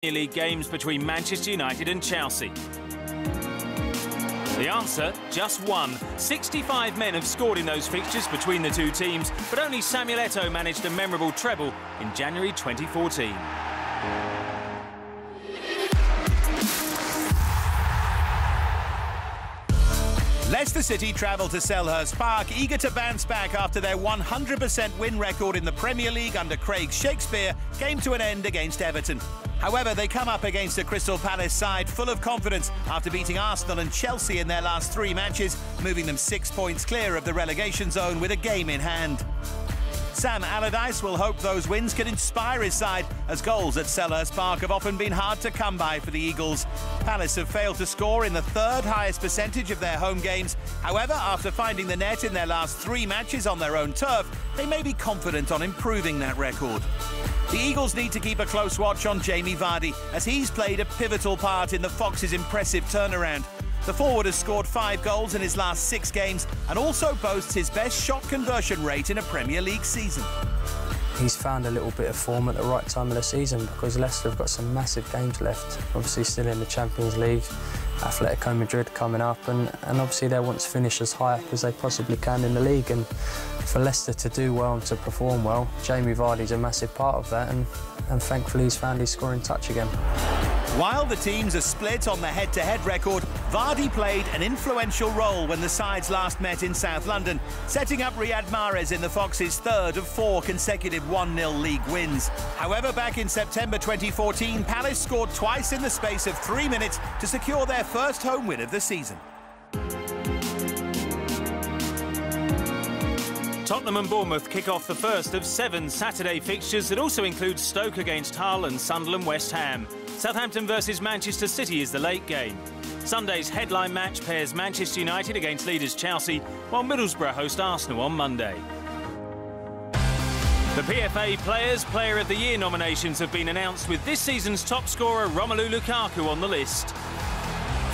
League games between Manchester United and Chelsea? The answer, just one. 65 men have scored in those fixtures between the two teams, but only Samuel Eto'o managed a memorable treble in January 2014. Leicester City travel to Selhurst Park, eager to bounce back after their 100% win record in the Premier League under Craig Shakespeare came to an end against Everton. However, they come up against a Crystal Palace side full of confidence after beating Arsenal and Chelsea in their last 3 matches, moving them 6 points clear of the relegation zone with a game in hand. Sam Allardyce will hope those wins can inspire his side, as goals at Selhurst Park have often been hard to come by for the Eagles. Palace have failed to score in the 3rd highest percentage of their home games. However, after finding the net in their last 3 matches on their own turf, they may be confident on improving that record. The Eagles need to keep a close watch on Jamie Vardy, as he's played a pivotal part in the Foxes' impressive turnaround. The forward has scored 5 goals in his last 6 games and also boasts his best shot conversion rate in a Premier League season. He's found a little bit of form at the right time of the season, because Leicester have got some massive games left. Obviously still in the Champions League, Atletico Madrid coming up, and obviously they want to finish as high up as they possibly can in the league. And for Leicester to do well and to perform well, Jamie Vardy's a massive part of that, and thankfully he's found his scoring touch again. While the teams are split on the head-to-head record, Vardy played an influential role when the sides last met in South London, setting up Riyad Mahrez in the Foxes' 3rd of 4 consecutive 1-0 league wins. However, back in September 2014, Palace scored twice in the space of 3 minutes to secure their first home win of the season. Tottenham and Bournemouth kick off the first of 7 Saturday fixtures that also include Stoke against Hull and Sunderland West Ham. Southampton versus Manchester City is the late game. Sunday's headline match pairs Manchester United against leaders Chelsea, while Middlesbrough host Arsenal on Monday. The PFA Players' Player of the Year nominations have been announced, with this season's top scorer Romelu Lukaku on the list.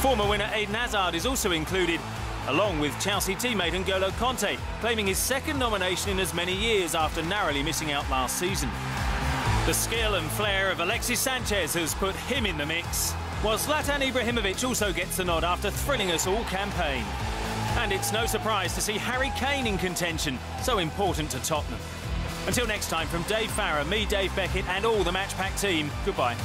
Former winner Eden Hazard is also included, along with Chelsea teammate N'Golo Kanté, claiming his 2nd nomination in as many years after narrowly missing out last season. The skill and flair of Alexis Sanchez has put him in the mix, while Zlatan Ibrahimovic also gets the nod after thrilling us all campaign. And it's no surprise to see Harry Kane in contention, so important to Tottenham. Until next time, from Dave Farrer, me, Dave Beckett, and all the Match Pack team, goodbye.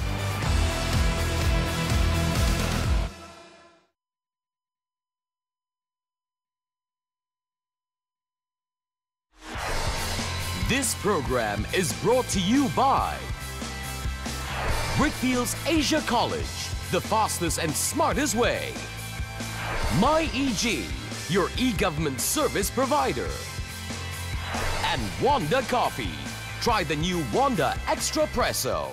This program is brought to you by Brickfield's Asia College, the fastest and smartest way. MyEG, your e-government service provider. And Wanda Coffee. Try the new Wanda Extra Presso.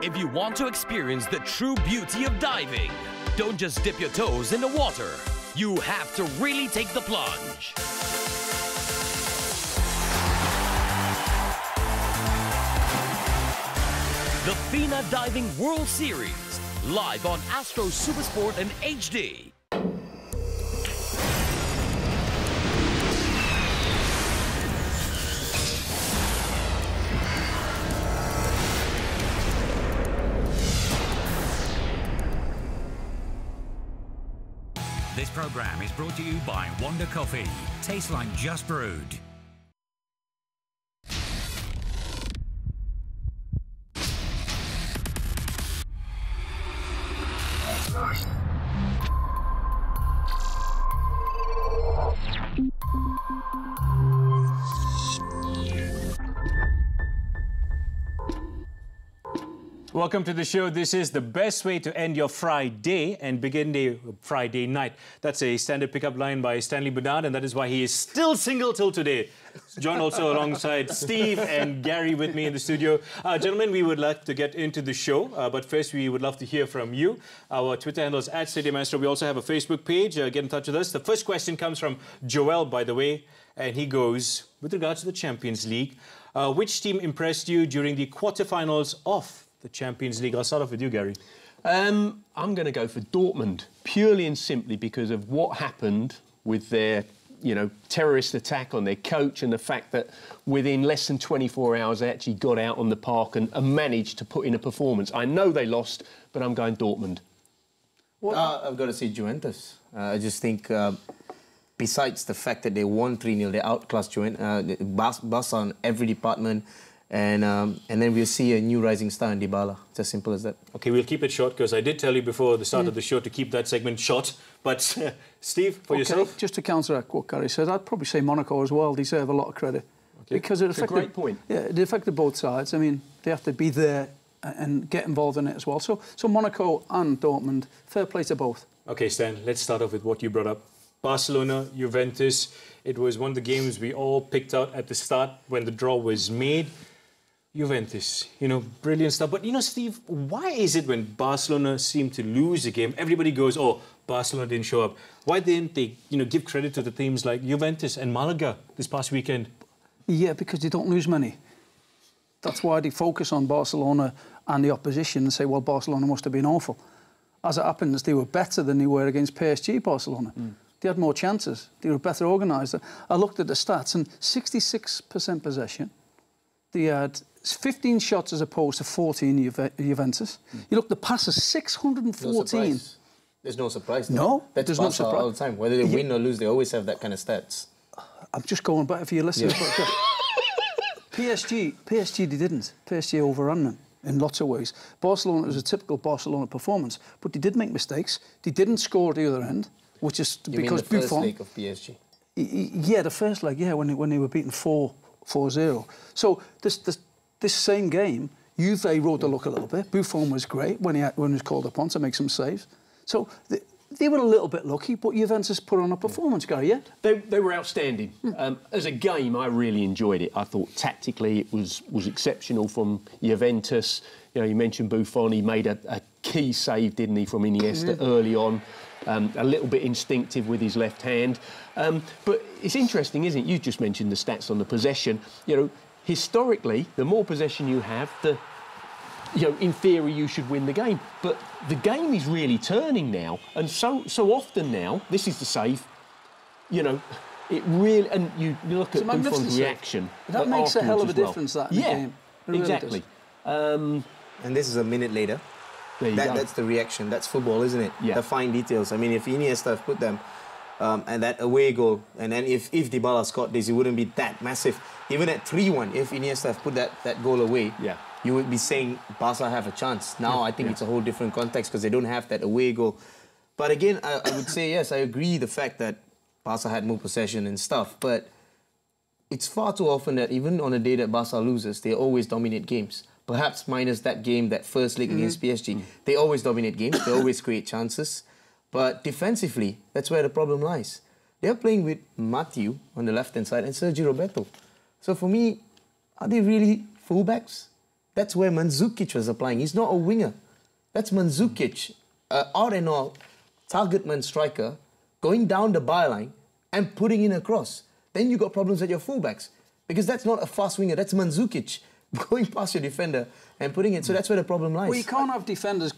If you want to experience the true beauty of diving, don't just dip your toes in the water. You have to really take the plunge. The FINA Diving World Series, live on Astro, SuperSport and HD. This program is brought to you by Wanda Coffee. Tastes like just brewed. Welcome to the show. This is the best way to end your Friday and begin the Friday night. That's a standard pickup line by Stanley, and that is why he is still single till today. Joined also alongside Steve and Gary with me in the studio. Gentlemen, we would like to get into the show, but first we would love to hear from you. Our Twitter handle is @StadiumAstro. We also have a Facebook page. Get in touch with us. The first question comes from Joel, by the way, and he goes, with regards to the Champions League, which team impressed you during the quarterfinals of the Champions League? I'll start off with you, Gary. I'm going to go for Dortmund, purely and simply because of what happened with their, you know, terrorist attack on their coach and the fact that within less than 24 hours they actually got out on the park and managed to put in a performance. I know they lost, but I'm going Dortmund. I've got to say Juventus. I just think, besides the fact that they won 3-0, they outclassed Juventus, Barca on every department, and then we'll see a new rising star in Dybala. It's as simple as that. OK, we'll keep it short, because I did tell you before the start of the show to keep that segment short. But, Steve, for yourself? Just to counteract what Gary said, I'd probably say Monaco as well deserve a lot of credit. Okay. Because it affected, a great point. Yeah, it affected both sides. I mean, they have to be there and get involved in it as well. So Monaco and Dortmund, fair play to both. OK, Stan, let's start off with what you brought up. Barcelona, Juventus, it was one of the games we all picked out at the start when the draw was made. Juventus, you know, brilliant stuff. But, you know, Steve, why is it when Barcelona seem to lose a game, everybody goes, oh, Barcelona didn't show up? Why didn't they, you know, give credit to the teams like Juventus and Malaga this past weekend? Yeah, because they don't lose many. That's why they focus on Barcelona and the opposition and say, well, Barcelona must have been awful. As it happens, they were better than they were against PSG Barcelona. They had more chances. They were better organised. I looked at the stats, and 66% possession. They had 15 shots as opposed to 14 Juventus. You look, the passes, 614. There's no surprise. No, there's no surprise all the time. Whether they win or lose, they always have that kind of stats. I'm just going back for your listeners. Yeah. PSG, they didn't. PSG overran them in lots of ways. Barcelona was a typical Barcelona performance, but they did make mistakes. They didn't score at the other end, which is because Buffon. The first leg of PSG. Yeah, the first leg. Yeah, when they were beaten 4-0. So this same game, Juve rode the luck a little bit. Buffon was great when he was called upon to make some saves. So they were a little bit lucky, but Juventus put on a performance, Gary, yeah? They were outstanding. As a game, I really enjoyed it. I thought tactically it was exceptional from Juventus. You know, you mentioned Buffon. He made a key save, didn't he, from Iniesta early on. A little bit instinctive with his left hand. But it's interesting, isn't it? You just mentioned the stats on the possession. You know, historically, the more possession you have, you know, in theory, you should win the game. But the game is really turning now. And so often now, this is the save, you know, it really... And you look at Buffon's reaction. That makes a hell of a difference, that, in the game. Really exactly. And this is a minute later. That's the reaction. That's football, isn't it? Yeah. The fine details. I mean, if Iniesta have put them... and that away goal, and then if Dybala scored this, it wouldn't be that massive. Even at 3-1, if Iniesta have put that goal away, you would be saying Barca have a chance. Now I think it's a whole different context because they don't have that away goal. But again, I would say, yes, I agree the fact that Barca had more possession and stuff, but it's far too often that even on a day that Barca loses, they always dominate games. Perhaps minus that game, that first leg against PSG. They always dominate games, they always create chances. But defensively, that's where the problem lies. They're playing with Matthew on the left-hand side and Sergio Roberto. So for me, are they really fullbacks? That's where Mandzukic was applying. He's not a winger. That's Mandzukic, out-and-out target man striker, going down the byline and putting in a cross. Then you got problems at your fullbacks. Because that's not a fast winger, that's Mandzukic going past your defender and putting it. So that's where the problem lies. Well, you can't have defenders,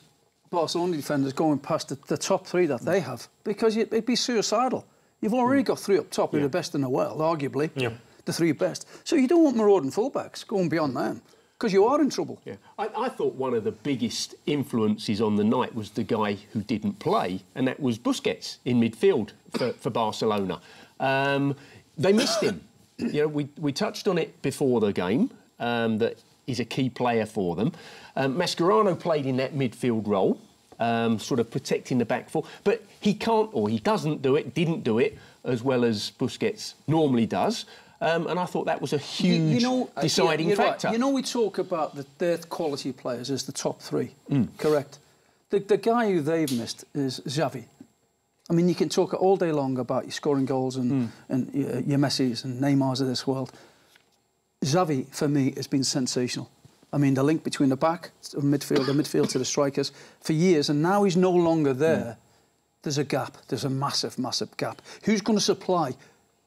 Barcelona defenders, going past the top three that they have, because it'd be suicidal. You've already got three up top who are the best in the world, arguably, the three best. So you don't want marauding fullbacks going beyond them, because you are in trouble. Yeah. I thought one of the biggest influences on the night was the guy who didn't play, and that was Busquets in midfield for Barcelona. They missed him. You know, we touched on it before the game, that he's a key player for them. Mascherano played in that midfield role, sort of protecting the back four, but he can't, or he didn't do it as well as Busquets normally does. And I thought that was a huge deciding factor. Right. You know, we talk about their quality players as the top three, correct? The guy who they've missed is Xavi. I mean, you can talk all day long about your scoring goals and your Messis and Neymars of this world. Xavi, for me, has been sensational. I mean, the link between the back, the midfield to the strikers, for years, and now he's no longer there. There's a gap. There's a massive, massive gap. Who's going to supply?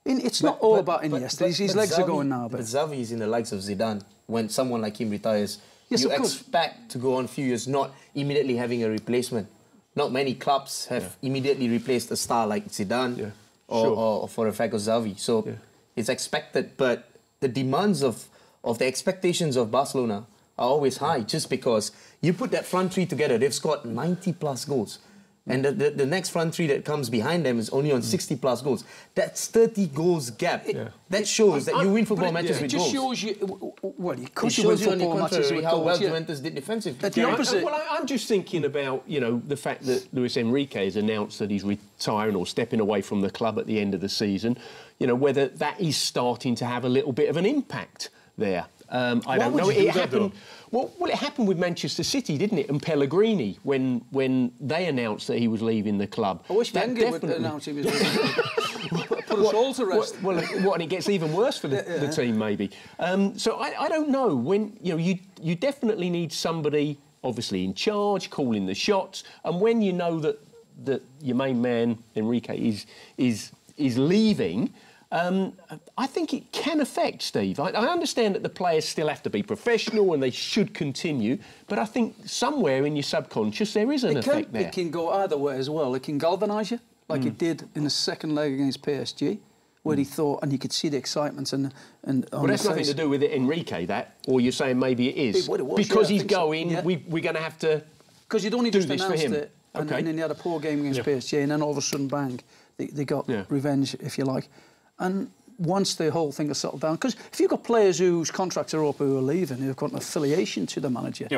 It's not all about Iniesta. His legs are going now. But Xavi is in the likes of Zidane. When someone like him retires, Yes, you of course. expect to go on a few years not immediately having a replacement. Not many clubs have immediately replaced a star like Zidane or for a Xavi. So it's expected, but the demands of the expectations of Barcelona are always high, just because you put that front three together, they've scored 90+ goals. And the next front three that comes behind them is only on 60+ goals. That's 30 goals gap. That shows that you win football matches with goals. It just shows you, well, you could shows you on the football matches with how goals, well Juventus did defensively. The opposite. Well, I'm just thinking about, you know, the fact that Luis Enrique has announced that he's retiring or stepping away from the club at the end of the season. You know, whether that is starting to have a little bit of an impact there. I don't know. It happened. Well, it happened with Manchester City, didn't it? And Pellegrini, when they announced that he was leaving the club. I wish Wenger would announce he was leaving. Put us all to rest. Well, and it gets even worse for the team, maybe. So I don't know. When you definitely need somebody, obviously in charge, calling the shots, and when you know that your main man Enrique is leaving. I think it can affect, Steve. I understand that the players still have to be professional and they should continue, but I think somewhere in your subconscious there is an effect there. It can go either way as well. It can galvanise you, like it did in the second leg against PSG, where he thought, and you could see the excitement and well, that's nothing to do with it, Enrique, that, or you're saying maybe it is. It was, because he's going, so. We're going to have to because you'd only just announced it, and Okay. then he had a poor game against PSG, and then all of a sudden, bang, they got revenge, if you like. And once the whole thing has settled down, because if you've got players whose contracts are up who are leaving, who've got an affiliation to the manager,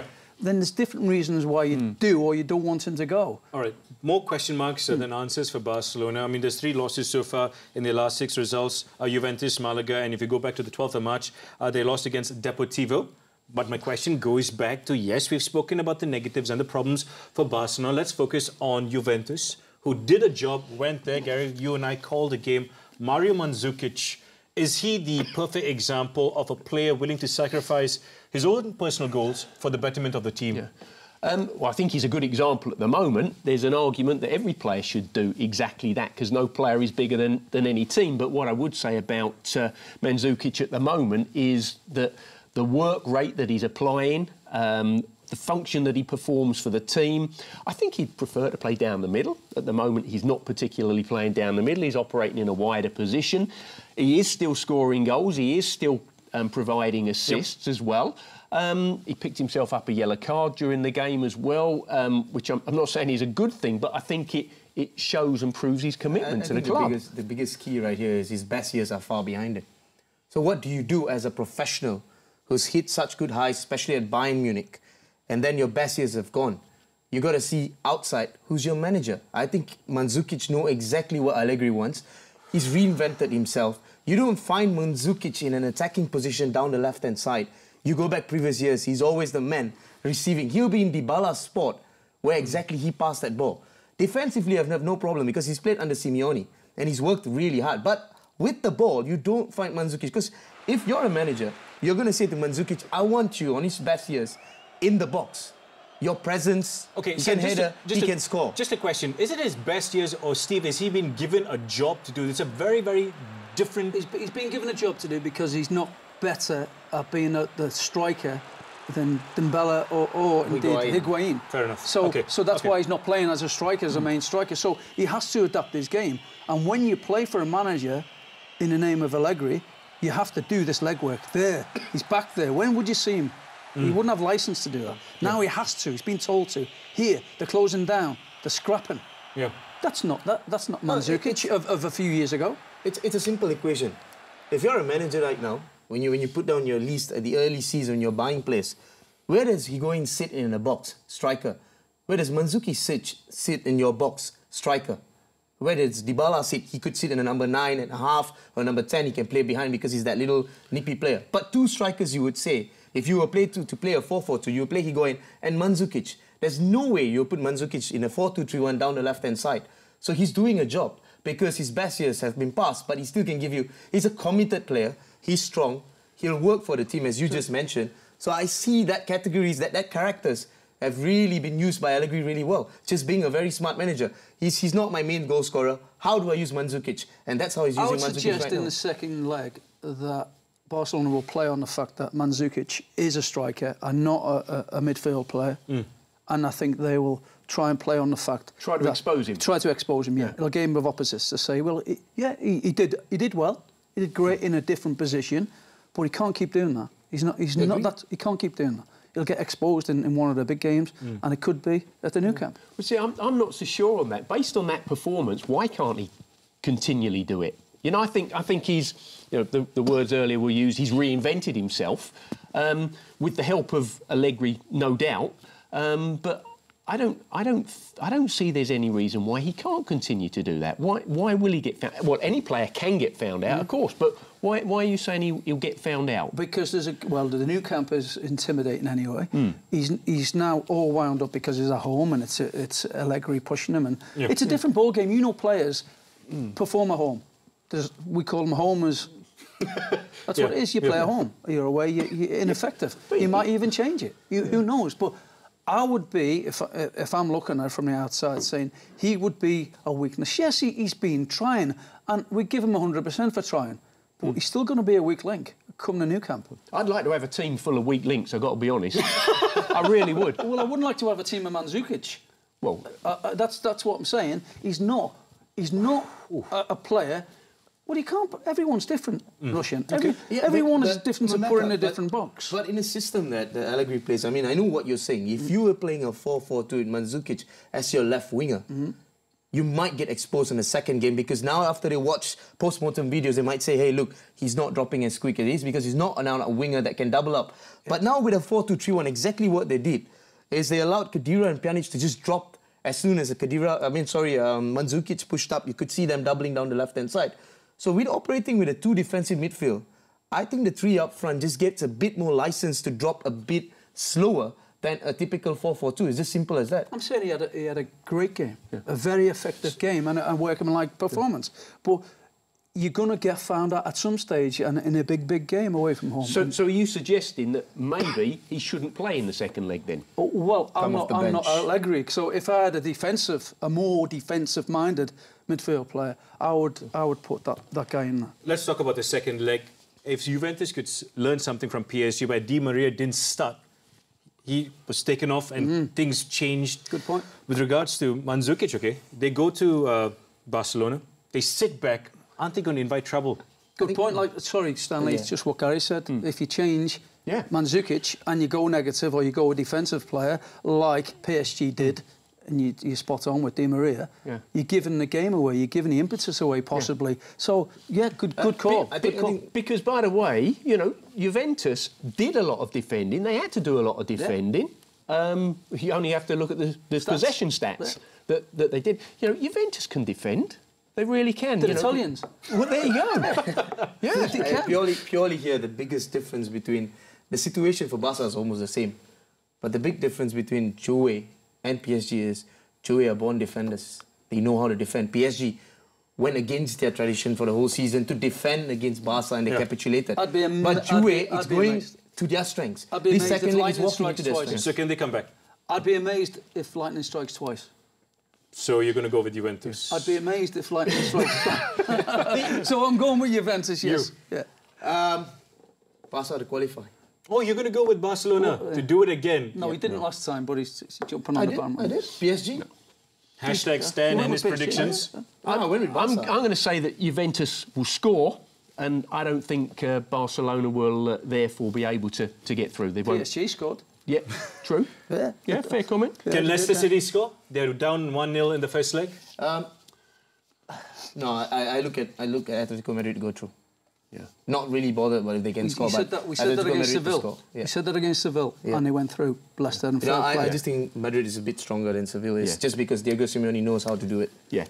then there's different reasons why you do or you don't want him to go. All right, more question marks than answers for Barcelona. I mean, there's 3 losses so far in their last 6 results. Juventus, Malaga, and if you go back to the 12th of March, they lost against Deportivo. But my question goes back to, yes, we've spoken about the negatives and the problems for Barcelona. Let's focus on Juventus, who did a job, went there. Gary, you and I called the game. Mario Mandzukic, is he the perfect example of a player willing to sacrifice his own personal goals for the betterment of the team? Well, I think he's a good example at the moment. There's an argument that every player should do exactly that because no player is bigger than any team. But what I would say about Mandzukic at the moment is that the work rate that he's applying, the function that he performs for the team, I think he'd prefer to play down the middle. At the moment, he's not particularly playing down the middle. He's operating in a wider position. He is still scoring goals. He is still providing assists as well. He picked himself up a yellow card during the game as well, which I'm not saying is a good thing, but I think it shows and proves his commitment to the club. The biggest key right here is his best years are far behind him. So what do you do as a professional who's hit such good highs, especially at Bayern Munich, and then your best years have gone? You got to see outside who's your manager. I think Mandzukic knows exactly what Allegri wants. He's reinvented himself. You don't find Mandzukic in an attacking position down the left-hand side. You go back previous years, he's always the man receiving. He'll be in Dybala's spot where exactly he passed that ball. Defensively, I have no problem because he's played under Simeone and he's worked really hard. But with the ball, you don't find Mandzukic. Because if you're a manager, you're going to say to Mandzukic, I want you on his best years in the box. Your presence, he can header, he can score. Just a question. Is it his best years or, Steve, has he been given a job to do? It's a very, very different... He's been given a job to do because he's not better at being the striker than Dembele or indeed Higuain. Fair enough. So that's why he's not playing as a striker, as a main striker. So he has to adapt his game. And when you play for a manager in the name of Allegri, you have to do this legwork. There, he's back there. When would you see him? He wouldn't have license to do that. Now he has to. He's been told to. Here, they're closing down. They're scrapping. Yeah. That's not Mandzukic of a few years ago. It's a simple equation. If you're a manager right now, when you put down your list at the early season, you're buying place, where does he go and sit in a box? Striker. Where does Mandzukic sit in your box? Striker. Where does Dybala sit? He could sit in a number 9.5 or number 10. He can play behind because he's that little nippy player. But 2 strikers, you would say, if you were to play a 4-4-2, you play Higuain and Mandzukic. There's no way you'll put Mandzukic in a 4-2-3-1 down the left-hand side. So he's doing a job because his best years have been passed, but he still can give you... He's a committed player. He's strong. He'll work for the team, as you just mentioned. So I see that categories, that characters have really been used by Allegri really well. Just being a very smart manager. He's not my main goal scorer. How do I use Mandzukic? And that's how he's using Mandzukic right now. I would suggest in the second leg that Barcelona will play on the fact that Mandzukic is a striker and not a midfield player. And I think they will try and play on the fact... Try to expose him. Try to expose him, yeah. A game of opposites to say, well, he did well. He did great in a different position, but he can't keep doing that. He can't keep doing that. He'll get exposed in one of the big games, and it could be at the Nou Camp. Well, see, I'm not so sure on that. Based on that performance, why can't he continually do it? You know, I think he's, you know, the words earlier were used, he's reinvented himself, with the help of Allegri, no doubt. But I don't see there's any reason why he can't continue to do that. Why will he get found? Well, any player can get found out, of course, but why are you saying he'll get found out? Because the Nou Camp is intimidating anyway. He's now all wound up because he's at home and it's Allegri pushing him, and it's a different ball game. You know, players perform at home. We call them homers. That's what it is. You play at home. You're away. You're ineffective. You might even change it. Who knows? But I would be, if I'm looking at it from the outside, saying he would be a weakness. Yes, he's been trying, and we give him 100% for trying, but he's still going to be a weak link come the Nou Camp. I'd like to have a team full of weak links, I've got to be honest. I really would. Well, I wouldn't like to have a team of Mandzukic. Well, that's what I'm saying. He's not a player. Well, he can't. Everyone's different, Roshan. Everyone is different to put in a different box. But in a system that Allegri plays, I mean, I know what you're saying. If you were playing a 4-4-2 with Mandzukic as your left winger, you might get exposed in the second game, because now after they watch post-mortem videos, they might say, hey, look, he's not dropping as quick as he is because he's not now a winger that can double up. But now with a 4-2-3-1, exactly what they did is they allowed Khedira and Pjanic to just drop as soon as Mandzukic pushed up. You could see them doubling down the left-hand side. So with operating with a 2 defensive midfield, I think the 3 up front just gets a bit more license to drop a bit slower than a typical 4-4-2. It's just simple as that. I'm saying he had a great game, a very effective game and a workmanlike performance. But you're going to get found out at some stage and in a big game away from home. So are you suggesting that maybe he shouldn't play in the second leg then? Oh, well, I'm not Allegri. So if I had a more defensive-minded midfield player, I would put that guy in there. Let's talk about the second leg. If Juventus could learn something from PSG, where Di Maria didn't start, he was taken off and things changed. Good point. With regards to Mandzukic, okay, they go to Barcelona, they sit back. Aren't they going to invite trouble? Good point. Sorry, Stanley, it's just what Gary said. If you change Mandzukic and you go negative or you go a defensive player like PSG did, and you're spot on with Di Maria, you're giving the game away, you're giving the impetus away, possibly. So, good call. I think because, by the way, you know, Juventus did a lot of defending. They had to do a lot of defending. You only have to look at the possession stats that they did. You know, Juventus can defend. They really can. The Italians. Well, there you go. They can. Purely here, the biggest difference between... The situation for Barca is almost the same. But the big difference between Juve and PSG is Juve are born defenders. They know how to defend. PSG went against their tradition for the whole season to defend against Barca, and they capitulated. But Juve is going to their strengths. This second leg is walking into their strengths. So can they come back? I'd be amazed if lightning strikes twice. So you're going to go with Juventus? I'd be amazed if lightning strikes twice. So I'm going with Juventus, yes. Barca to qualify. Oh, you're going to go with Barcelona to do it again? No, he didn't last time, but he's jumping on the bandwagon. I did. PSG. No. Hashtag Stan and his predictions. I'm going to say that Juventus will score, and I don't think Barcelona will therefore be able to get through. They won't. PSG scored. Yeah, true. Yeah, fair comment. Can Leicester City score? They're down 1-0 in the first leg. No, I look at Atletico Madrid to go through. Yeah. Not really bothered about if they can score. We said that against Seville. We said that against Seville, and they went through. Leicester and I just think Madrid is a bit stronger than Seville is, just because Diego Simeone knows how to do it. Yeah.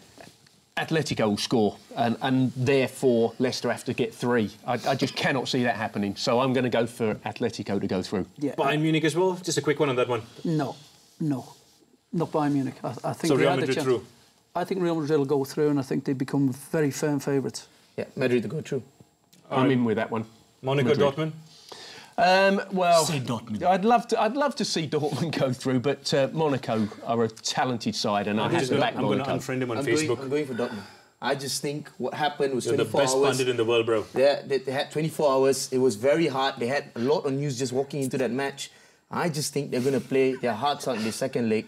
Atletico will score, and therefore Leicester have to get 3. I just cannot see that happening. So I'm going to go for Atletico to go through. Yeah. Bayern Munich as well? Just a quick one on that one. No. Not Bayern Munich. I think so Real Madrid through? I think Real Madrid will go through, and I think they become very firm favourites. Yeah, Madrid to go through. I'm in with that one. Monaco, Dortmund? Well, say Dortmund. I'd love to see Dortmund go through, but Monaco are a talented side, and I have to back Monaco. I'm going to unfriend him on Facebook. I'm going for Dortmund. I just think what happened was You're 24 hours. the best pundit in the world, bro. They had 24 hours. It was very hard. They had a lot of news just walking into that match. I just think they're going to play their hearts out in the second leg,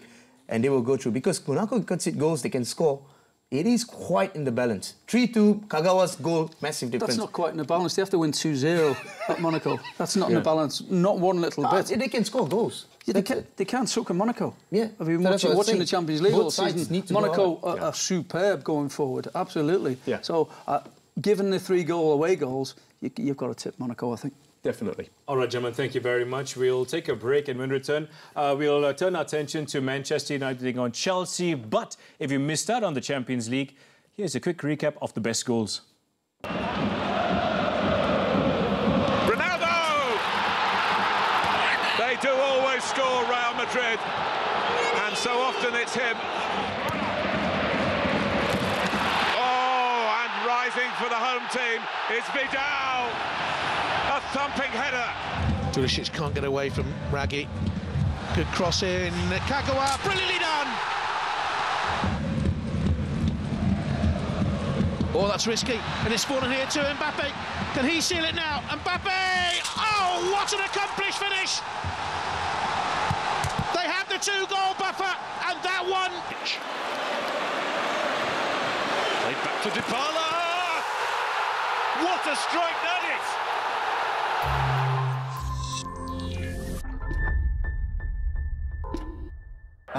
and they will go through. Because Monaco can concede goals, they can score. It is quite in the balance. 3-2, Kagawa's goal, massive difference. That's not quite in the balance. They have to win 2-0 at Monaco. That's not in the balance. Not one little bit. They can score goals. Yeah, they can't suck at Monaco. Yeah. I've been watching the Champions League all season. Monaco are superb going forward, absolutely. Yeah. So, given the 3 away goals, you've got to tip Monaco, I think. Definitely. All right, gentlemen, thank you very much. We'll take a break, and when we return, we'll turn our attention to Manchester United taking on Chelsea. But if you missed out on the Champions League, here's a quick recap of the best goals. They do always score, Real Madrid, and so often it's him. Oh, and rising for the home team is Vidal. A thumping header. Pulisic can't get away from Raggi. Good cross in, Kagawa, brilliantly done. Oh, that's risky, and it's fallen here to Mbappe. Can he seal it now? Mbappe! Oh, what an accomplished finish! They have the 2-goal buffer, and that one... Played back to Dybala! What a strike that is!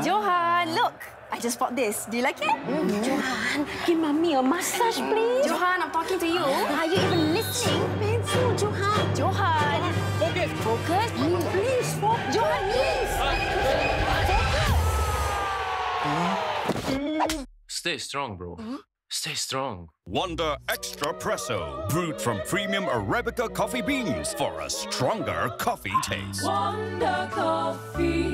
Johan, look! I just bought this. Do you like it? Johan, give Mummy a massage, please. Johan, I'm talking to you. Are you even listening? Pencil, Johan. Johan. Focus. Focus. Please, focus. Johan, please. Stay strong, bro. Stay strong. Wonder Extra Presso, brewed from premium Arabica coffee beans for a stronger coffee taste. Wonder Coffee.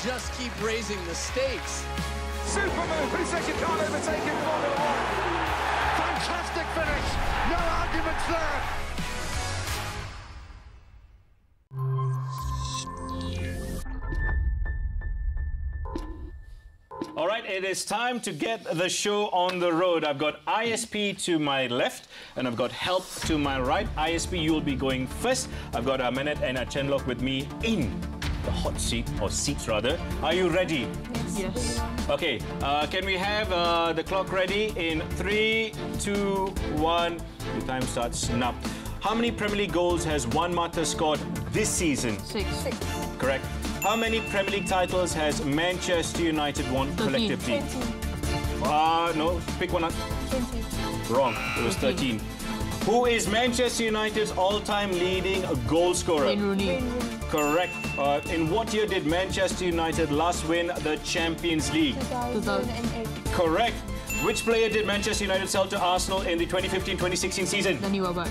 Just keep raising the stakes. Super move, who says you can't overtake in Formula 1? Fantastic finish, no arguments there. All right, it is time to get the show on the road. I've got ISP to my left, and I've got Help to my right. ISP, you'll be going first. I've got Manet and Chenlock with me in the hot seat, or seats rather. Are you ready? Yes. Okay, can we have the clock ready in 3, 2, 1. The time starts now. How many Premier League goals has Juan Mata scored this season? 6. Correct. How many Premier League titles has Manchester United won 13. Collectively? 20. No, pick one up. 20. Wrong, it was 13. Who is Manchester United's all-time leading goal scorer? Wayne Rooney. Correct. In what year did Manchester United last win the Champions League? 2008. Correct. Which player did Manchester United sell to Arsenal in the 2015-2016 season? Danny Welbeck.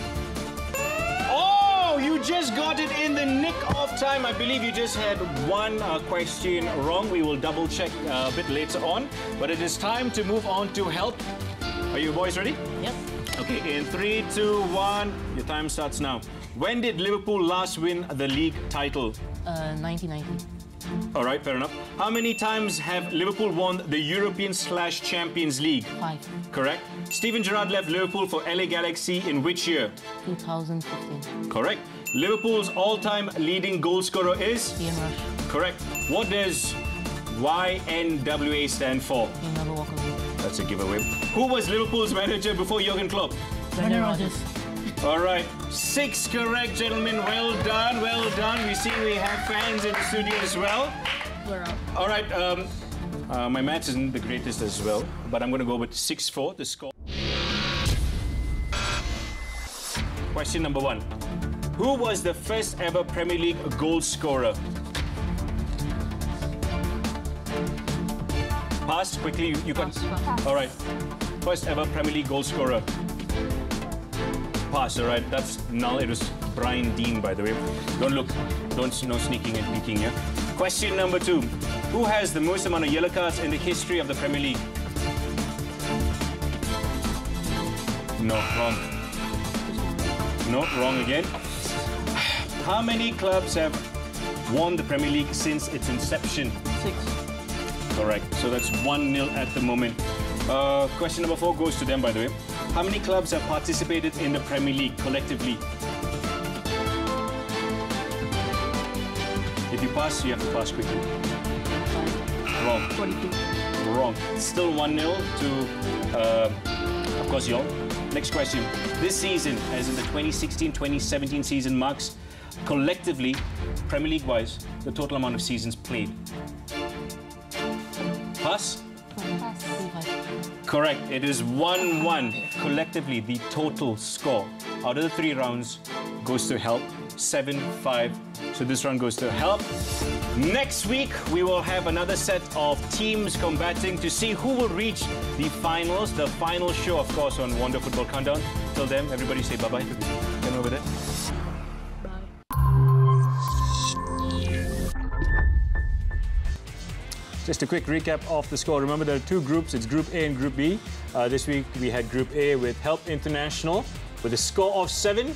Oh, you just got it in the nick of time. I believe you just had one question wrong. We will double check a bit later on. But it is time to move on to Help. Are you boys ready? Yep. Okay, in 3, 2, 1, your time starts now. When did Liverpool last win the league title? 1990. All right, fair enough. How many times have Liverpool won the European/Champions League? 5. Correct. Steven Gerrard left Liverpool for LA Galaxy in which year? 2015. Correct. Liverpool's all-time leading goal scorer is? Ian Rush. Correct. What does YNWA stand for? You never walk away. That's a giveaway. Who was Liverpool's manager before Jurgen Klopp? Brendan Rodgers. All right, 6 correct, gentlemen. Well done, well done. We see we have fans in the studio as well. We're out. All right, my maths isn't the greatest as well, but I'm going to go with 6-4, the score. Question number 1. Who was the first ever Premier League goal scorer? Pass, quickly, you can... Pass. All right, first ever Premier League goal scorer. Pass, all right, that's null. It was Brian Dean, by the way. Don't look, no sneaking and peeking, yeah? Question number 2. Who has the most amount of yellow cards in the history of the Premier League? No, wrong. No, wrong again. How many clubs have won the Premier League since its inception? 6. Correct. So that's 1-0 at the moment. Question number 4 goes to them, by the way. How many clubs have participated in the Premier League collectively? If you pass, you have to pass quickly. Wrong. 22. Wrong. Still 1-0 to, of course, y'all. Next question. This season, as in the 2016-2017 season, marks collectively, Premier League-wise, the total amount of seasons played. Pass? Pass. Correct. It is 1-1. Collectively, the total score out of the 3 rounds goes to help. 7-5. So this round goes to help. Next week, we will have another set of teams combating to see who will reach the finals. The final show, of course, on Wonder Football Countdown. Till then, everybody say bye-bye. Come over there. Just a quick recap of the score. Remember, there are 2 groups. It's Group A and Group B. This week, we had Group A with Help International with a score of 7.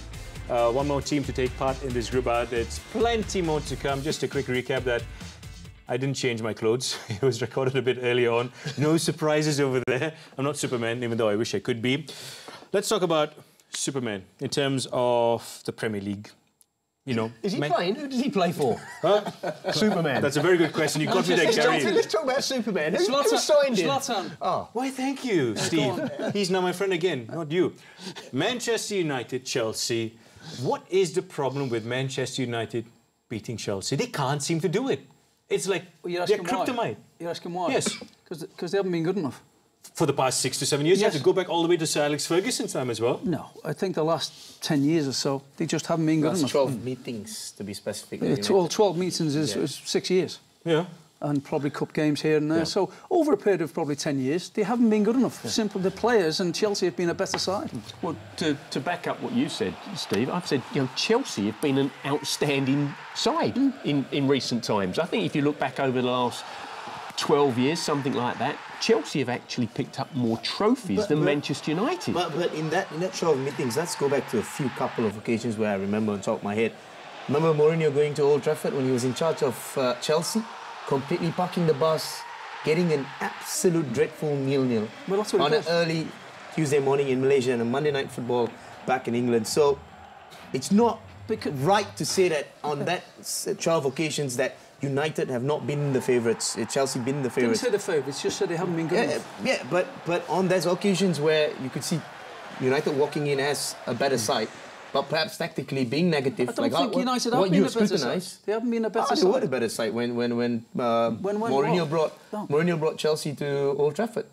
One more team to take part in this group. There's plenty more to come. Just a quick recap that I didn't change my clothes. It was recorded a bit earlier on. No surprises over there. I'm not Superman, even though I wish I could be. Let's talk about Superman in terms of the Premier League. You know, is he playing? Who does he play for? Superman. That's a very good question. You got me there, Gary. Let's talk about Superman. Who signed him? Zlatan. Oh. Why, thank you, Steve. He's now my friend again, not you. Manchester United, Chelsea. What is the problem with Manchester United beating Chelsea? They can't seem to do it. It's like they're kryptonite. You're asking why? Yes. Because they haven't been good enough. For the past 6 to 7 years? Yes. You have to go back all the way to Sir Alex Ferguson's time as well? No, I think the last 10 years or so, they just haven't been good enough. 12 meetings, to be specific. Yeah, 12 meetings is 6 years. Yeah. And probably cup games here and there. Yeah. So over a period of probably 10 years, they haven't been good enough. Yeah. Simple, the players and Chelsea have been a better side. Well, to back up what you said, Steve, I've said, you know, Chelsea have been an outstanding side in recent times. I think if you look back over the last 12 years, something like that, Chelsea have actually picked up more trophies than Manchester United. But in that 12 meetings, let's go back to a couple of occasions where I remember on top of my head. Remember Mourinho going to Old Trafford when he was in charge of Chelsea? Completely parking the bus, getting an absolute dreadful 0-0 on an early Tuesday morning in Malaysia and a Monday Night Football back in England. So it's not right to say that on that 12 occasions that United have not been the favourites. Chelsea been the favourites. Didn't say the favourites, just said they haven't been good enough. Yeah, but on those occasions where you could see United walking in as a better side, but perhaps tactically being negative. I don't think United have been a better side. They haven't been a better side. They were a better side when Mourinho brought Chelsea to Old Trafford.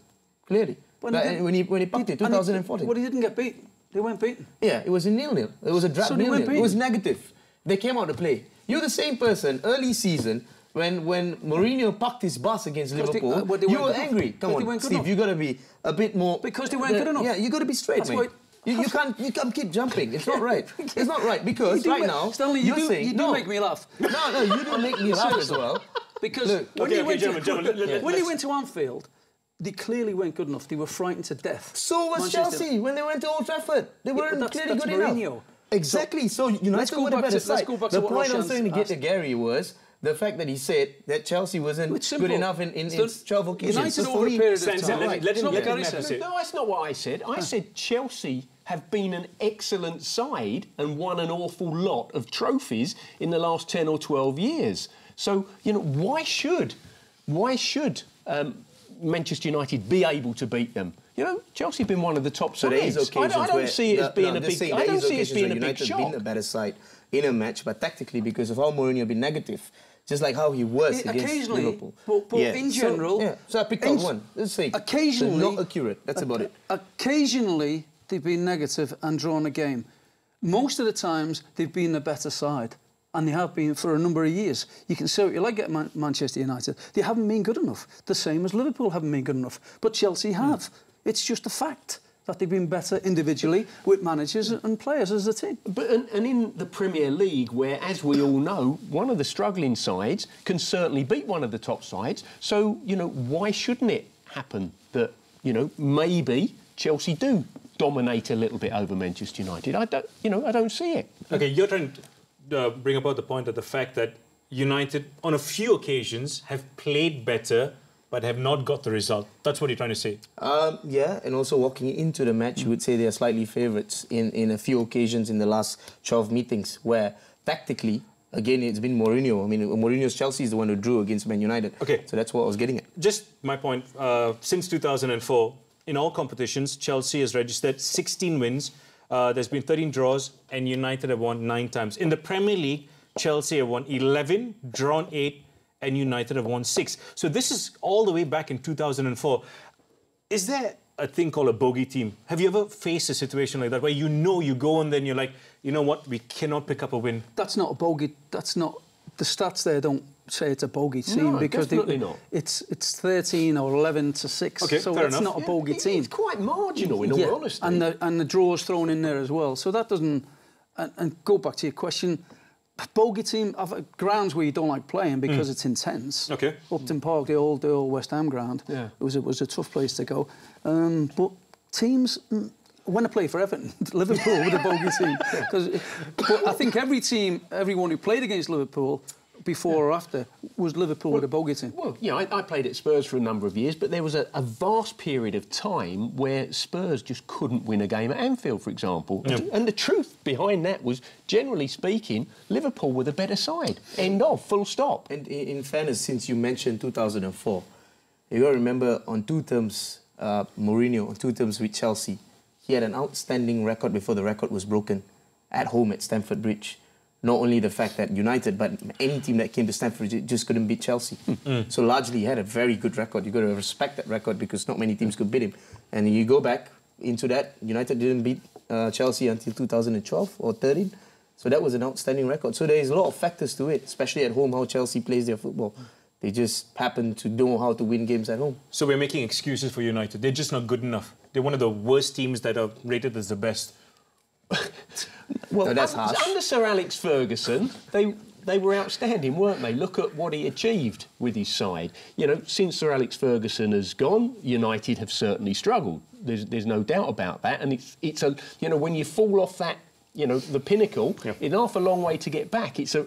Clearly, when he picked it, 2014. Well, he didn't get beat. They weren't beaten. Yeah, it was a 0-0. It was a drab 0-0. It was negative. They came out to play. You're the same person early season. When Mourinho parked his bus against Liverpool, you were angry. Come on, Steve, you got to be a bit more. Because they weren't good enough. Yeah, you got to be straight, mate. You can't keep jumping. It's not right. It's not right because right now Stanley, you do make me laugh. No, you do make me laugh as well. Because when he went to Anfield, they clearly weren't good enough. They were frightened to death. So was Chelsea when they went to Old Trafford. They weren't clearly good enough. Exactly. So United were the better side. The point I was trying to get to Gary was the fact that he said that Chelsea wasn't good enough in 12 occasions. United over a period of time. Let him No, that's not what I said. I said Chelsea have been an excellent side and won an awful lot of trophies in the last 10 or 12 years. So, you know, why should Manchester United be able to beat them? You know, Chelsea have been one of the top sides. I don't see it as being a big. I don't see it as being a big shock. United been a better side in a match, but tactically because of how Mourinho been negative, just like how he was against Liverpool. But in general, so I picked out one. Let's say occasionally not accurate. That's about it. Occasionally they've been negative and drawn a game. Most of the times they've been the better side. And they have been for a number of years. You can say what you like at Manchester United. They haven't been good enough. The same as Liverpool haven't been good enough. But Chelsea have. It's just a fact. that they've been better individually with managers and players as a team. But and in the Premier League, where, as we all know, one of the struggling sides can certainly beat one of the top sides. So, you know, why shouldn't it happen that, you know, maybe Chelsea do dominate a little bit over Manchester United? I don't see it. OK, you're trying to bring about the point of the fact that United, on a few occasions, have played better but have not got the result. That's what you're trying to say? Yeah, and also walking into the match, you would say they are slightly favourites in a few occasions in the last 12 meetings where, tactically, again, it's been Mourinho. I mean, Mourinho's Chelsea is the one who drew against Man United. OK. So that's what I was getting at. Just my point, since 2004, in all competitions, Chelsea has registered 16 wins. There's been 13 draws, and United have won 9 times. In the Premier League, Chelsea have won 11, drawn 8, and United have won 6. So this is all the way back in 2004. Is there a thing called a bogey team? Have you ever faced a situation like that where you know you go and then you're like, you know what, we cannot pick up a win? That's not a bogey. That's not... The stats there don't say it's a bogey team. No, because definitely not. It's 13 or 11 to 6. Okay, so fair it's enough. not a bogey team. It's quite marginal, in all honesty. And the draw's thrown in there as well. So that doesn't... And go back to your question... Bogey team, grounds where you don't like playing because it's intense. OK. Upton Park, the old West Ham ground, it was a tough place to go. But teams, when I play for Everton, Liverpool with a bogey team. But I think everyone who played against Liverpool before or after was Liverpool with a bogey team. Well, yeah, I played at Spurs for a number of years, but there was a vast period of time where Spurs just couldn't win a game at Anfield, for example. Yeah. And the truth behind that was, generally speaking, Liverpool were the better side. End of, full stop. And in fairness, since you mentioned 2004, you got to remember on 2 terms, Mourinho, on 2 terms with Chelsea, he had an outstanding record before the record was broken at home at Stamford Bridge. Not only the fact that United, but any team that came to Stamford Bridge just couldn't beat Chelsea. So largely he had a very good record. You've got to respect that record because not many teams could beat him. And you go back into that, United didn't beat Chelsea until 2012 or 13. So that was an outstanding record. So there is a lot of factors to it, especially at home, how Chelsea plays their football. They just happen to know how to win games at home. So we're making excuses for United. They're just not good enough. They're one of the worst teams that are rated as the best. Well, no, that's harsh. Under Sir Alex Ferguson, they were outstanding, weren't they? Look at what he achieved with his side. You know, since Sir Alex Ferguson has gone, United have certainly struggled. There's no doubt about that. And it's a you know, when you fall off that, you know, the pinnacle, it's half a long way to get back. It's a.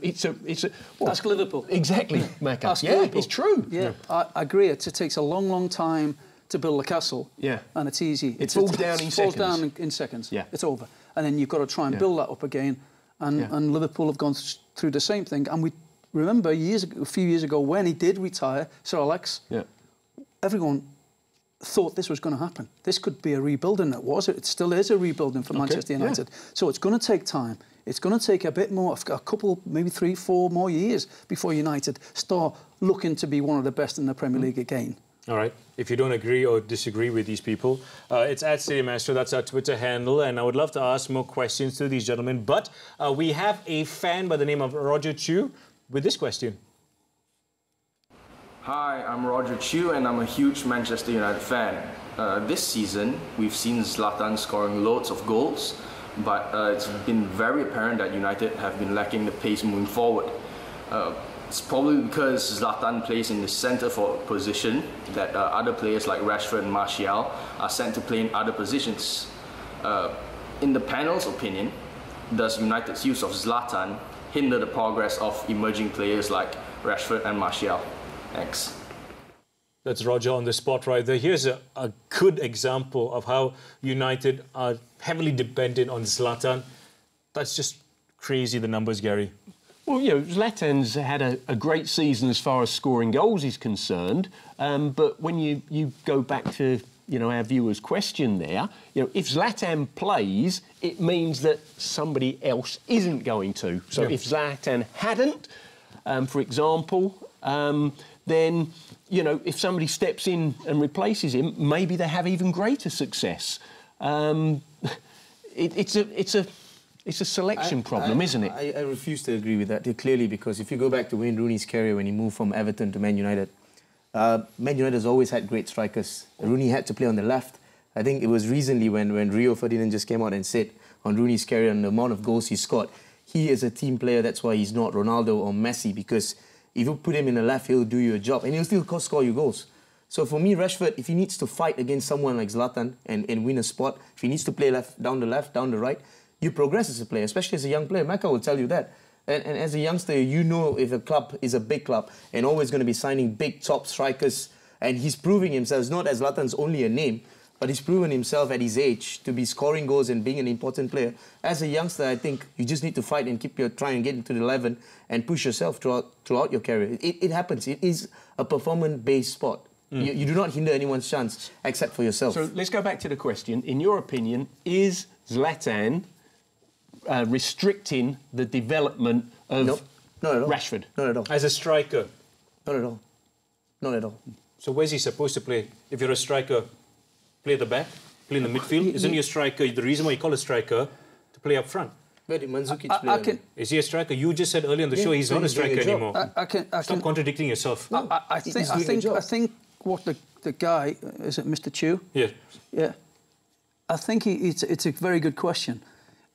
Well, ask Liverpool. Exactly, Macca. Ask yeah, Liverpool. it's true. Yeah, I agree. It takes a long, long time to build a castle. Yeah, and it's easy. It falls down in seconds. Falls down in seconds. Yeah, it's over. And then you've got to try and build that up again. And Liverpool have gone through the same thing. And we remember a few years ago when he did retire, Sir Alex. Yeah, everyone thought this was going to happen. This could be a rebuilding. It still is a rebuilding for Manchester United. So it's going to take time. It's going to take a bit more, a couple, maybe 3, 4 more years before United start looking to be one of the best in the Premier League again. All right. If you don't agree or disagree with these people, it's at Stadium Astro. That's our Twitter handle. And I would love to ask more questions to these gentlemen. But we have a fan by the name of Roger Chu with this question. Hi, I'm Roger Chu and I'm a huge Manchester United fan. This season, we've seen Zlatan scoring loads of goals, but it's been very apparent that United have been lacking the pace moving forward. It's probably because Zlatan plays in the centre forward position that other players like Rashford and Martial are sent to play in other positions. In the panel's opinion, does United's use of Zlatan hinder the progress of emerging players like Rashford and Martial? Thanks. That's Roger on the spot right there. Here's a good example of how United are heavily dependent on Zlatan. That's just crazy, the numbers, Gary. Well, you know, Zlatan's had a great season as far as scoring goals is concerned. But when you go back to, you know, our viewers' question there, you know, if Zlatan plays, it means that somebody else isn't going to. So if Zlatan hadn't, for example, then, you know, if somebody steps in and replaces him, maybe they have even greater success. It's a selection problem, isn't it? I refuse to agree with that, clearly, because if you go back to Wayne Rooney's career when he moved from Everton to Man United, Man United has always had great strikers. Rooney had to play on the left, I think it was recently when Rio Ferdinand just came out and said on Rooney's career and the amount of goals he scored, he is a team player, that's why he's not Ronaldo or Messi, because if you put him in the left, he'll do your job and he'll still score you goals. So for me, Rashford, if he needs to fight against someone like Zlatan and win a spot, if he needs to play left, down the right, you progress as a player, especially as a young player. Mecca will tell you that. And as a youngster, you know if a club is a big club and always going to be signing big top strikers, and he's proving himself. It's not as Zlatan's only a name, but he's proven himself at his age to be scoring goals and being an important player. As a youngster, I think you just need to fight and try and get into the 11 and push yourself throughout your career. It happens. It is a performance-based sport. You do not hinder anyone's chance except for yourself. So let's go back to the question. In your opinion, is Zlatan restricting the development of not at all. Rashford? Not at all. As a striker? Not at all. Not at all. So where's he supposed to play? If you're a striker, play at the back, play in the midfield? Isn't he a striker? The reason why you call a striker to play up front. Where did Mandzukic play? Is he a striker? You just said earlier on the show he's not a striker anymore. Stop contradicting yourself. I think what the guy, is it Mr. Chu? Yeah. Yeah. I think it's a very good question.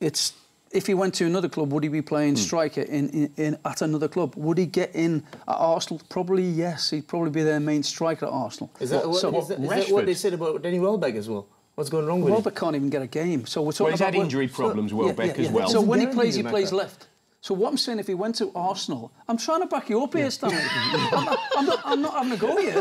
It's if he went to another club, would he be playing striker at another club? Would he get in at Arsenal? Probably yes. He'd probably be their main striker at Arsenal. Is that what they said about Danny Welbeck as well? What's going wrong with him? Welbeck can't even get a game. So we're talking he's had injury problems, Welbeck, as well. So when he plays left. So what I'm saying, if he went to Arsenal, I'm trying to back you up here, Stanley. I'm not having a go here.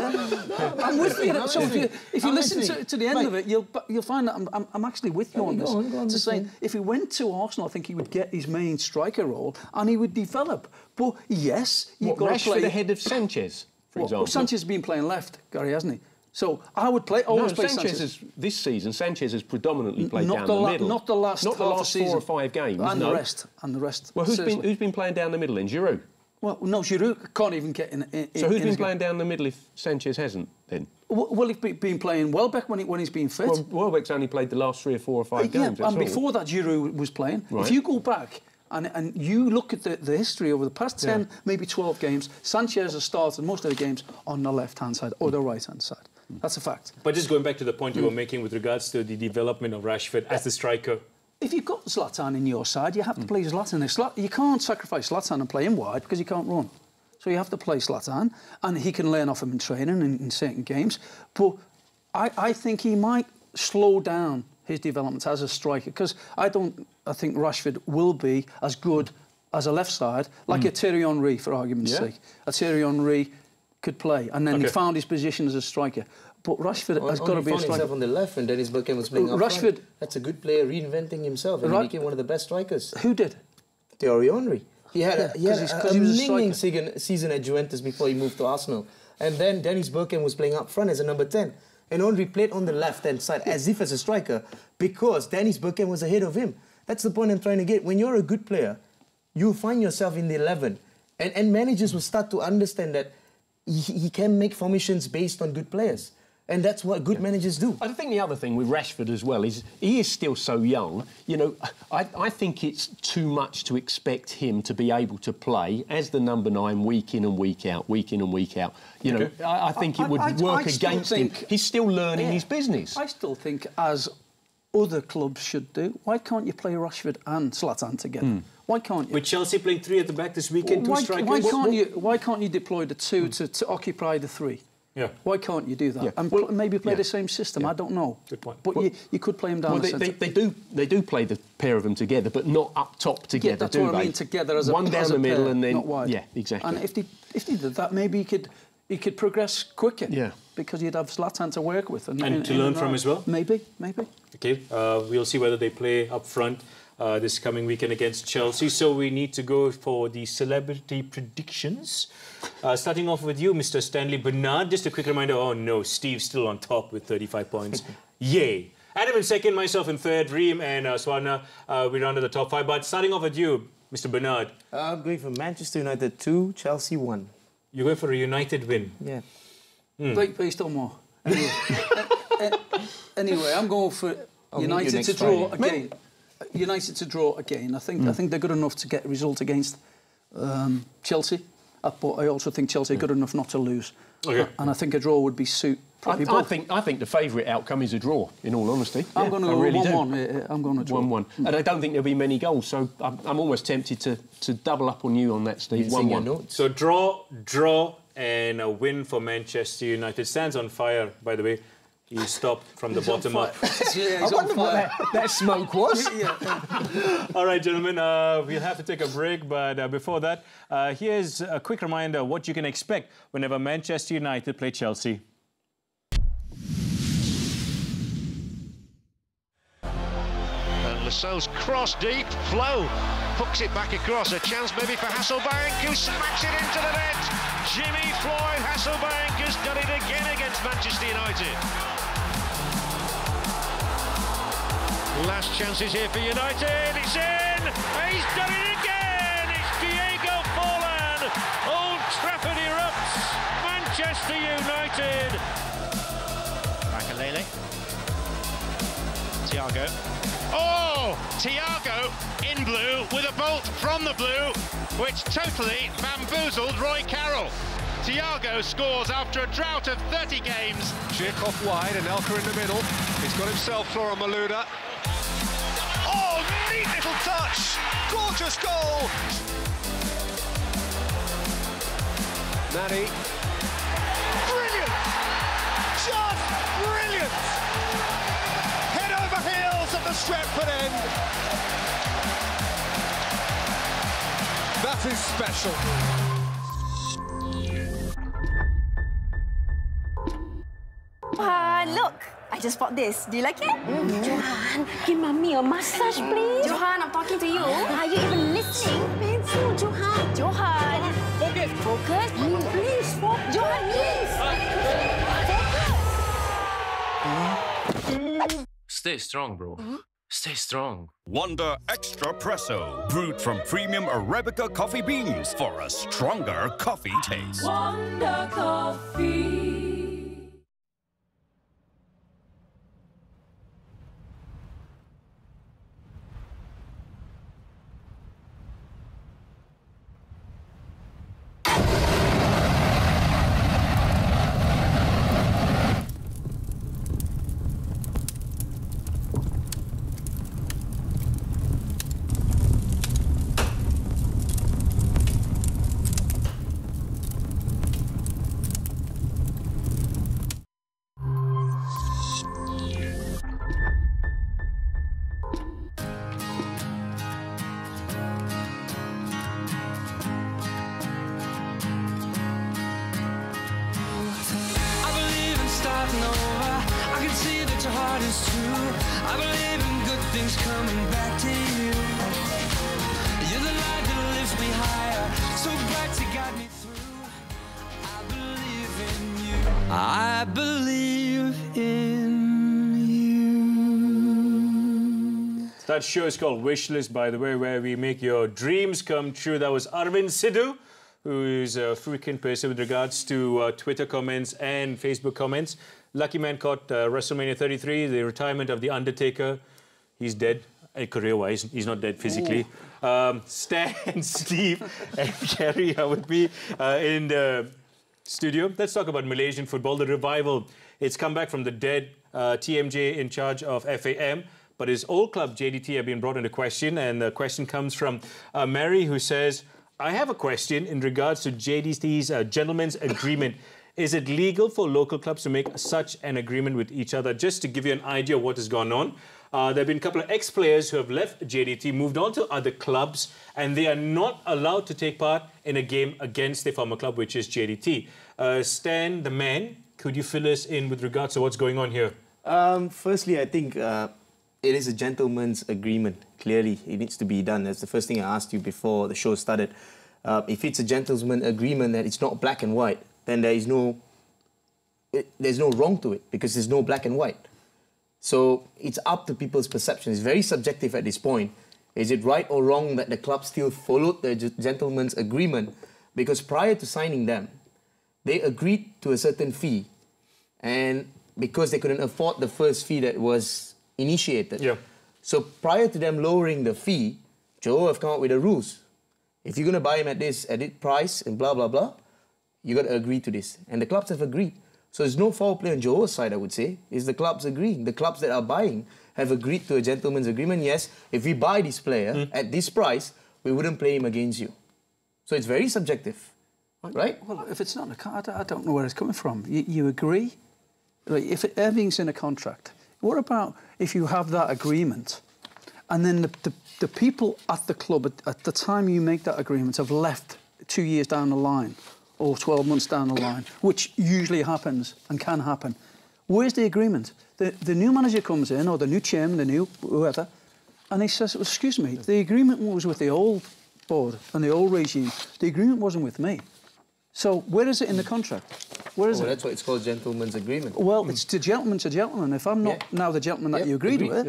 I'm with you. So if you listen to the end of it, you'll find that I'm actually with you on this. To say, if he went to Arsenal, I think he would get his main striker role and he would develop. But yes, you've got to play ahead of Sanchez, for example. Well, Sanchez has been playing left, Gary, hasn't he? So I would play. Sanchez this season. Sanchez has predominantly played down the middle. Not the last 4 or 5 games. And the rest. Well, who's been playing down the middle then? Giroud. Well, no, Giroud can't even get in. So who's been playing down the middle if Sanchez hasn't then? Well, he's been playing Welbeck when he's been fit. Well, Welbeck's only played the last 3 or 4 or 5 games. Yeah, and before that, Giroud was playing. Right. If you go back. And you look at the history over the past 10, maybe 12 games, Sanchez has started most of the games on the left-hand side or the right-hand side. That's a fact. But just going back to the point you were making with regards to the development of Rashford as the striker. If you've got Zlatan in your side, you have to play Zlatan. You can't sacrifice Zlatan and play him wide because he can't run. So you have to play Zlatan, and he can learn off him in training in certain games. But I think he might slow down his development as a striker because I think Rashford will be as good as a left side, like a Thierry Henry, for argument's sake. A Thierry Henry could play, and then he found his position as a striker. But Rashford has got to be a striker. He found himself on the left, and Dennis Bergkamp was playing up front. That's a good player reinventing himself, and he became one of the best strikers. Who did? Thierry Henry. He had a amazing season at Juventus before he moved to Arsenal. And then Dennis Bergkamp was playing up front as a number 10. And Henry played on the left-hand side as if as a striker because Dennis Bergkamp was ahead of him. That's the point I'm trying to get. When you're a good player, you'll find yourself in the 11. And managers will start to understand that he can make formations based on good players. And that's what good managers do. I think the other thing with Rashford as well is he is still so young. You know, I think it's too much to expect him to be able to play as the number 9 week in and week out. You know, I think it would work against him. He's still learning his business. I still think, as other clubs should do, why can't you play Rashford and Zlatan together? Why can't you? With Chelsea playing 3 at the back this weekend, 2 strikers. Why can't you deploy the 2 to occupy the 3? Yeah. Why can't you do that? Yeah. And maybe play the same system. I don't know. Good point. But you could play them down the centre. They do play the pair of them together, but not up top together, that's what I mean, together as one down the middle pair, and then not wide. Yeah, exactly. And if they did that, maybe he could progress quicker. Yeah. Because you'd have Zlatan to work with and to learn from as well. Maybe. Okay. We'll see whether they play up front this coming weekend against Chelsea. So we need to go for the celebrity predictions. Starting off with you, Mr. Stanley Bernard. Just a quick reminder, oh no, Steve's still on top with 35 points. Yay. Adam in second, myself in third, Reem and Swarna, we rounded the top 5. But starting off with you, Mr. Bernard. I'm going for Manchester United 2, Chelsea 1. You're going for a United win? Yeah. Based on more. Anyway, I'm going for United to draw again. United to draw again. I think they're good enough to get a result against Chelsea, but I also think Chelsea are good enough not to lose. Okay. And I think a draw would be I think the favourite outcome is a draw, in all honesty. I'm going to go 1-1. I'm going to draw. 1-1. And I don't think there'll be many goals, so I'm almost tempted to double up on you on that, Steve. 1-1. So draw, and a win for Manchester United. Stands on fire, by the way. He stopped from the bottom up. I wonder what that smoke was. All right, gentlemen, we'll have to take a break, but before that, here's a quick reminder what you can expect whenever Manchester United play Chelsea. And Lascelles cross deep, Flo hooks it back across, a chance maybe for Hasselbank, who smacks it into the net. Jimmy Floyd Hasselbank has done it again against Manchester United. Last chances here for United, it's in, he's done it again, it's Diego Forlan. Old Trafford erupts, Manchester United. Makalele, Thiago. Oh, Thiago in blue with a bolt from the blue, which totally bamboozled Roy Carroll. Thiago scores after a drought of 30 games. Chick off wide and Elka in the middle. He's got himself Flora Malouda. Oh, neat little touch! Gorgeous goal! Nani. Brilliant! Just brilliant! Head over heels at the Stretford end. That is special. Look, I just bought this. Do you like it? Johan, give mommy a massage, please. Johan, I'm talking to you. Are you even listening? Pencil, Johan. Johan. Focus. Focus. Please, focus. Johan, please. Stay strong, bro. Stay strong. Wonder Extra Presso, brewed from premium Arabica coffee beans for a stronger coffee taste. Wonder Coffee. I believe in you. That show is called Wishlist, by the way, where we make your dreams come true. That was Arvind Sidhu, who is a frequent person with regards to Twitter comments and Facebook comments. Lucky man caught WrestleMania 33, the retirement of The Undertaker. He's dead, career-wise. He's not dead physically. Stan, Steve and Kerry are with me in the studio. Let's talk about Malaysian football. The revival. It's come back from the dead. TMJ in charge of FAM. But his old club, JDT, have been brought into question. And the question comes from Mary, who says, I have a question in regards to JDT's gentleman's agreement. Is it legal for local clubs to make such an agreement with each other? Just to give you an idea of what has gone on. There have been a couple of ex-players who have left JDT, moved on to other clubs, and they are not allowed to take part in a game against their former club, which is JDT. Stan, the man, could you fill us in with regards to what's going on here? Firstly, I think it is a gentleman's agreement. Clearly, it needs to be done. That's the first thing I asked you before the show started. If it's a gentleman's agreement that it's not black and white, then there's no wrong to it, because there's no black and white. So it's up to people's perception. It's very subjective at this point. Is it right or wrong that the club still followed the gentleman's agreement? Because prior to signing them, they agreed to a certain fee. And because they couldn't afford the first fee that was initiated. Yeah. So prior to them lowering the fee, Johor have come up with the rules. If you're going to buy him at this price and blah, blah, blah, you got to agree to this. And the clubs have agreed. So there's no foul play on Johor's side, I would say. It's the clubs agreeing. The clubs that are buying have agreed to a gentleman's agreement. Yes, if we buy this player at this price, we wouldn't play him against you. So it's very subjective, right? Well, if it's not a contract, I don't know where it's coming from. You agree? Like, if everything's in a contract, what about if you have that agreement and then the people at the club at the time you make that agreement have left 2 years down the line or 12 months down the line, which usually happens and can happen. Where's the agreement? The new manager comes in, or the new chairman, the new whoever, and he says, excuse me, the agreement was with the old board and the old regime. The agreement wasn't with me. So where is it in the contract? Where is it? That's why it's called gentleman's agreement. Well, it's the gentleman to gentleman. If I'm not now the gentleman that you agreed with,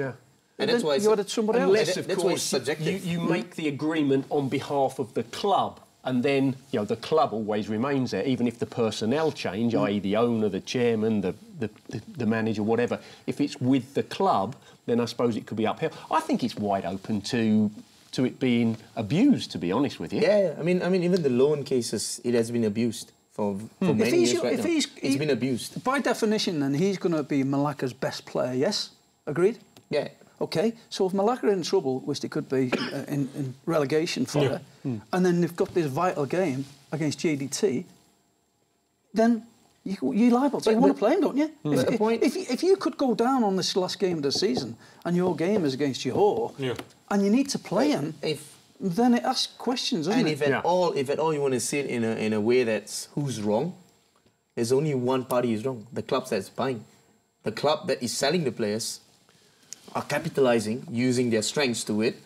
and that's why you added somebody else. Unless, of course, you make the agreement on behalf of the club, and then the club always remains there, even if the personnel change, i.e. the owner, the chairman, the manager, whatever. If it's with the club, then I suppose it could be upheld. I think it's wide open to it being abused, to be honest with you. Yeah, I mean, even the loan cases, it has been abused for many years right now. It's been abused. By definition, then, he's going to be Malacca's best player, yes? Agreed? Yeah. OK, so if Malacca are in trouble, which they could be in relegation fodder, and then they've got this vital game against JDT, then you're liable. So you want to play him, don't you? If you could go down on this last game of the season and your game is against Johor, and you need to play him, then it asks questions, doesn't it? And if at all you want to see it in a way that's who's wrong, there's only one party who's wrong, the club that's buying. The club that is selling the players are capitalising, using their strengths to it,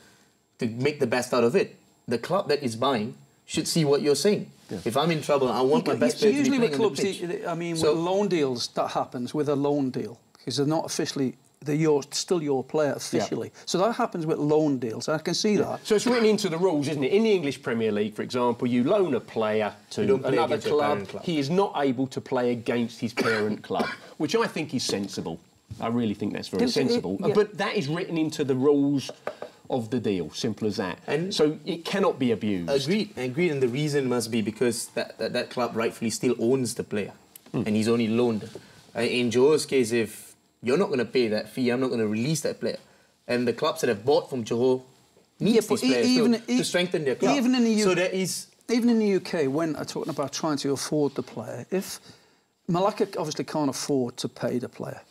to make the best out of it. The club that is buying should see what you're saying. If I'm in trouble, I want my best player to be playing on the pitch. Usually with clubs, with loan deals, that happens with a loan deal, because they're not officially, they're still your player officially. So that happens with loan deals, I can see that. So it's written into the rules, isn't it? In the English Premier League, for example, you loan a player to another club. He is not able to play against his parent club, which I think is sensible. I really think that's very sensible. But that is written into the rules of the deal, simple as that. And so it cannot be abused. Agreed, and the reason must be because that club rightfully still owns the player, and he's only loaned. In Johor's case, if you're not going to pay that fee, I'm not going to release that player. And the clubs that have bought from Johor need these players to strengthen their club. Even in the UK, when I'm talking about trying to afford the player, if Malacca obviously can't afford to pay the player,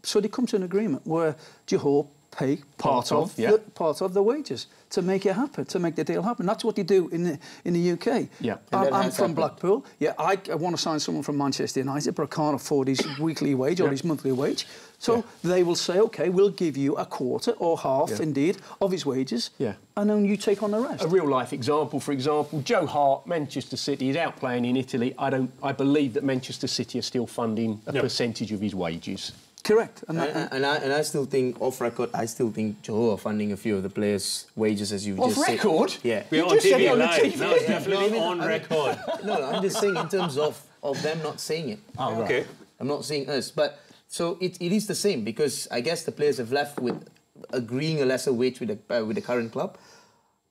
so they come to an agreement where Johor pay part of the wages to make it happen, to make the deal happen. That's what they do in the UK. Yeah, I'm from Blackpool. Yeah, I want to sign someone from Manchester United, but I can't afford his weekly wage or his monthly wage. So they will say, OK, we'll give you a quarter or half, indeed, of his wages, and then you take on the rest. A real-life example, for example, Joe Hart, Manchester City, is out playing in Italy. I believe that Manchester City are still funding a percentage of his wages. Correct. And I still think, off record, I still think Johor are funding a few of the players' wages, as you just said. Off record? Yeah. We're on TV live. No, it's definitely on record. No, I'm just saying in terms of them not saying it. Oh, right. Okay. I'm not saying us. But so it is the same, because I guess the players have left with agreeing a lesser wage with the current club.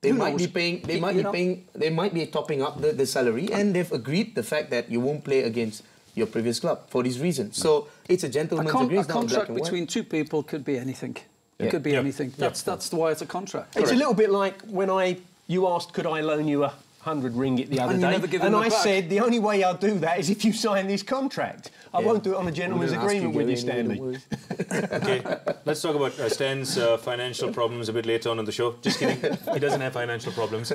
They might be paying. They might be topping up the salary, and they've agreed the fact that you won't play against your previous club for this reason. So it's a gentleman's agreement. A contract between two people could be anything. It could be anything. That's why it's a contract. It's a little bit like when you asked, could I loan you 100 ringgit the other day? And I said, the only way I'll do that is if you sign this contract. I won't do it on a gentleman's agreement with you, Stanley. OK, let's talk about Stan's financial problems a bit later on in the show. Just kidding, he doesn't have financial problems.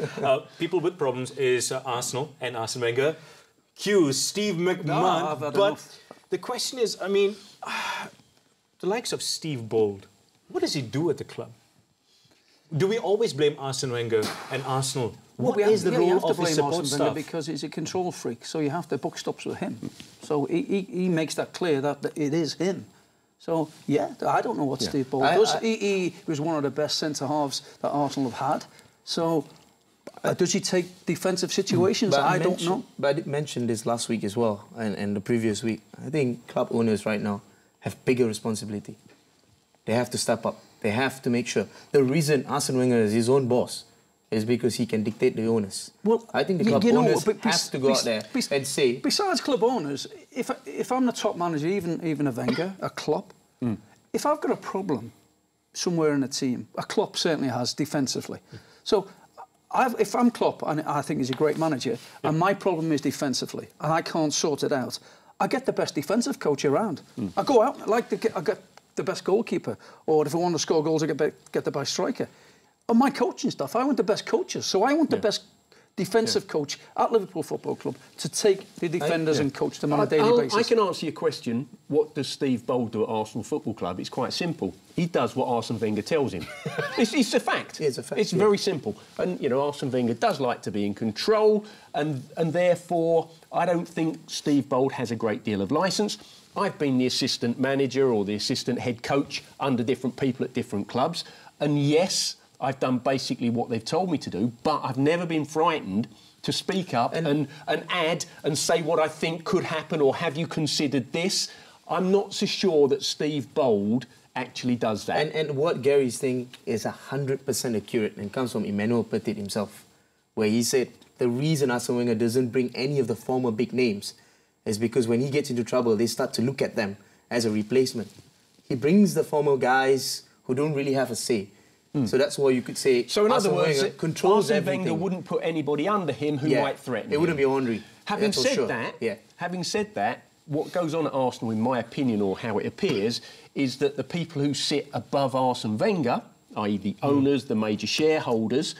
People with problems is Arsenal and Arsene Wenger. Steve McMahon. But the question is, I mean, the likes of Steve Bold, what does he do at the club? Do we always blame Arsene Wenger and Arsenal? What is the role of the support staff? Because he's a control freak, so you have to book stops with him. So he makes that clear that it is him. So, yeah, I don't know what Steve Bold does. He was one of the best centre-halves that Arsenal have had. So does he take defensive situations? I don't know. But I did mention this last week as well, and the previous week. I think club owners right now have bigger responsibility. They have to step up. They have to make sure. The reason Arsene Wenger is his own boss is because he can dictate the owners. Well, I think the club owners have to go out there and say... Besides club owners, if I'm the top manager, even a Wenger, a Klopp, if I've got a problem somewhere in a team, a Klopp certainly has defensively. So if I'm Klopp, and I think he's a great manager, and my problem is defensively, and I can't sort it out, I get the best defensive coach around. I go out, I get the best goalkeeper, or if I want to score goals, I get the best striker. On my coaching stuff, I want the best coaches, so I want the best defensive coach at Liverpool Football Club to take the defenders and coach them on a daily basis. I can answer your question. What does Steve Bold do at Arsenal Football Club? It's quite simple. He does what Arsene Wenger tells him. It's a fact. It's a fact. It's very simple. And, you know, Arsene Wenger does like to be in control, and therefore I don't think Steve Bold has a great deal of licence. I've been the assistant manager or the assistant head coach under different people at different clubs, and yes, I've done basically what they've told me to do, but I've never been frightened to speak up and add and say what I think could happen, or have you considered this? I'm not so sure that Steve Bold actually does that. And what Gary's saying is 100% accurate, and comes from Emmanuel Petit himself, where he said the reason Arsene Wenger doesn't bring any of the former big names is because when he gets into trouble, they start to look at them as a replacement. He brings the former guys who don't really have a say. So that's why you could say. So in other words, controls everything. Wenger wouldn't put anybody under him who might threaten. It wouldn't be Henry. Having said that, what goes on at Arsenal, in my opinion, or how it appears, is that the people who sit above Arsene Wenger, i.e. the owners, the major shareholders,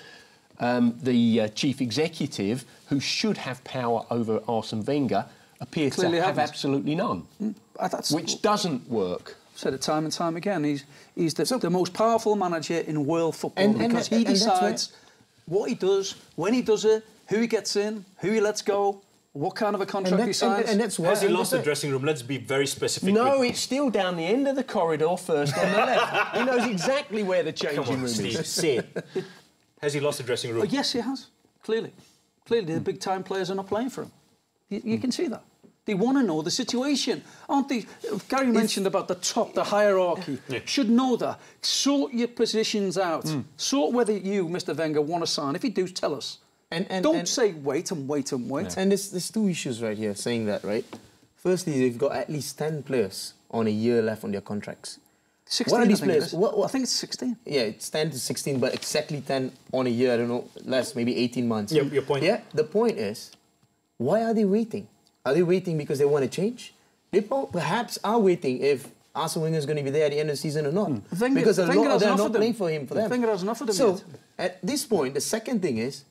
the chief executive, who should have power over Arsene Wenger, appear to have absolutely none, which doesn't work. Said it time and time again. He's the most powerful manager in world football because he decides what he does, when he does it, who he gets in, who he lets go, what kind of a contract he signs. And that's why has he lost the dressing room? Let's be very specific. No, it's still down the end of the corridor, first on the left. He knows exactly where the changing room is. Say it. Has he lost the dressing room? Yes, he has. Clearly, the big time players are not playing for him. You can see that. They want to know the situation, aren't they? Gary mentioned about the top, the hierarchy. Should know that. Sort your positions out. Sort whether you, Mr. Wenger, want to sign. If you do, tell us. Don't say wait and wait and wait. And there's two issues right here saying that, right? Firstly, they've got at least 10 players on a year left on their contracts. 16, what are these players? I think it's 16. Yeah, it's 10 to 16, but exactly 10 on a year. I don't know, less, maybe 18 months. Yeah, your point. Yeah, the point is, why are they waiting? Are they waiting because they want to change? They perhaps are waiting if Arsene Wenger is going to be there at the end of the season or not. Because a lot of them are not playing for him. Wenger hasn't offered them so, yet. At this point, the second thing is,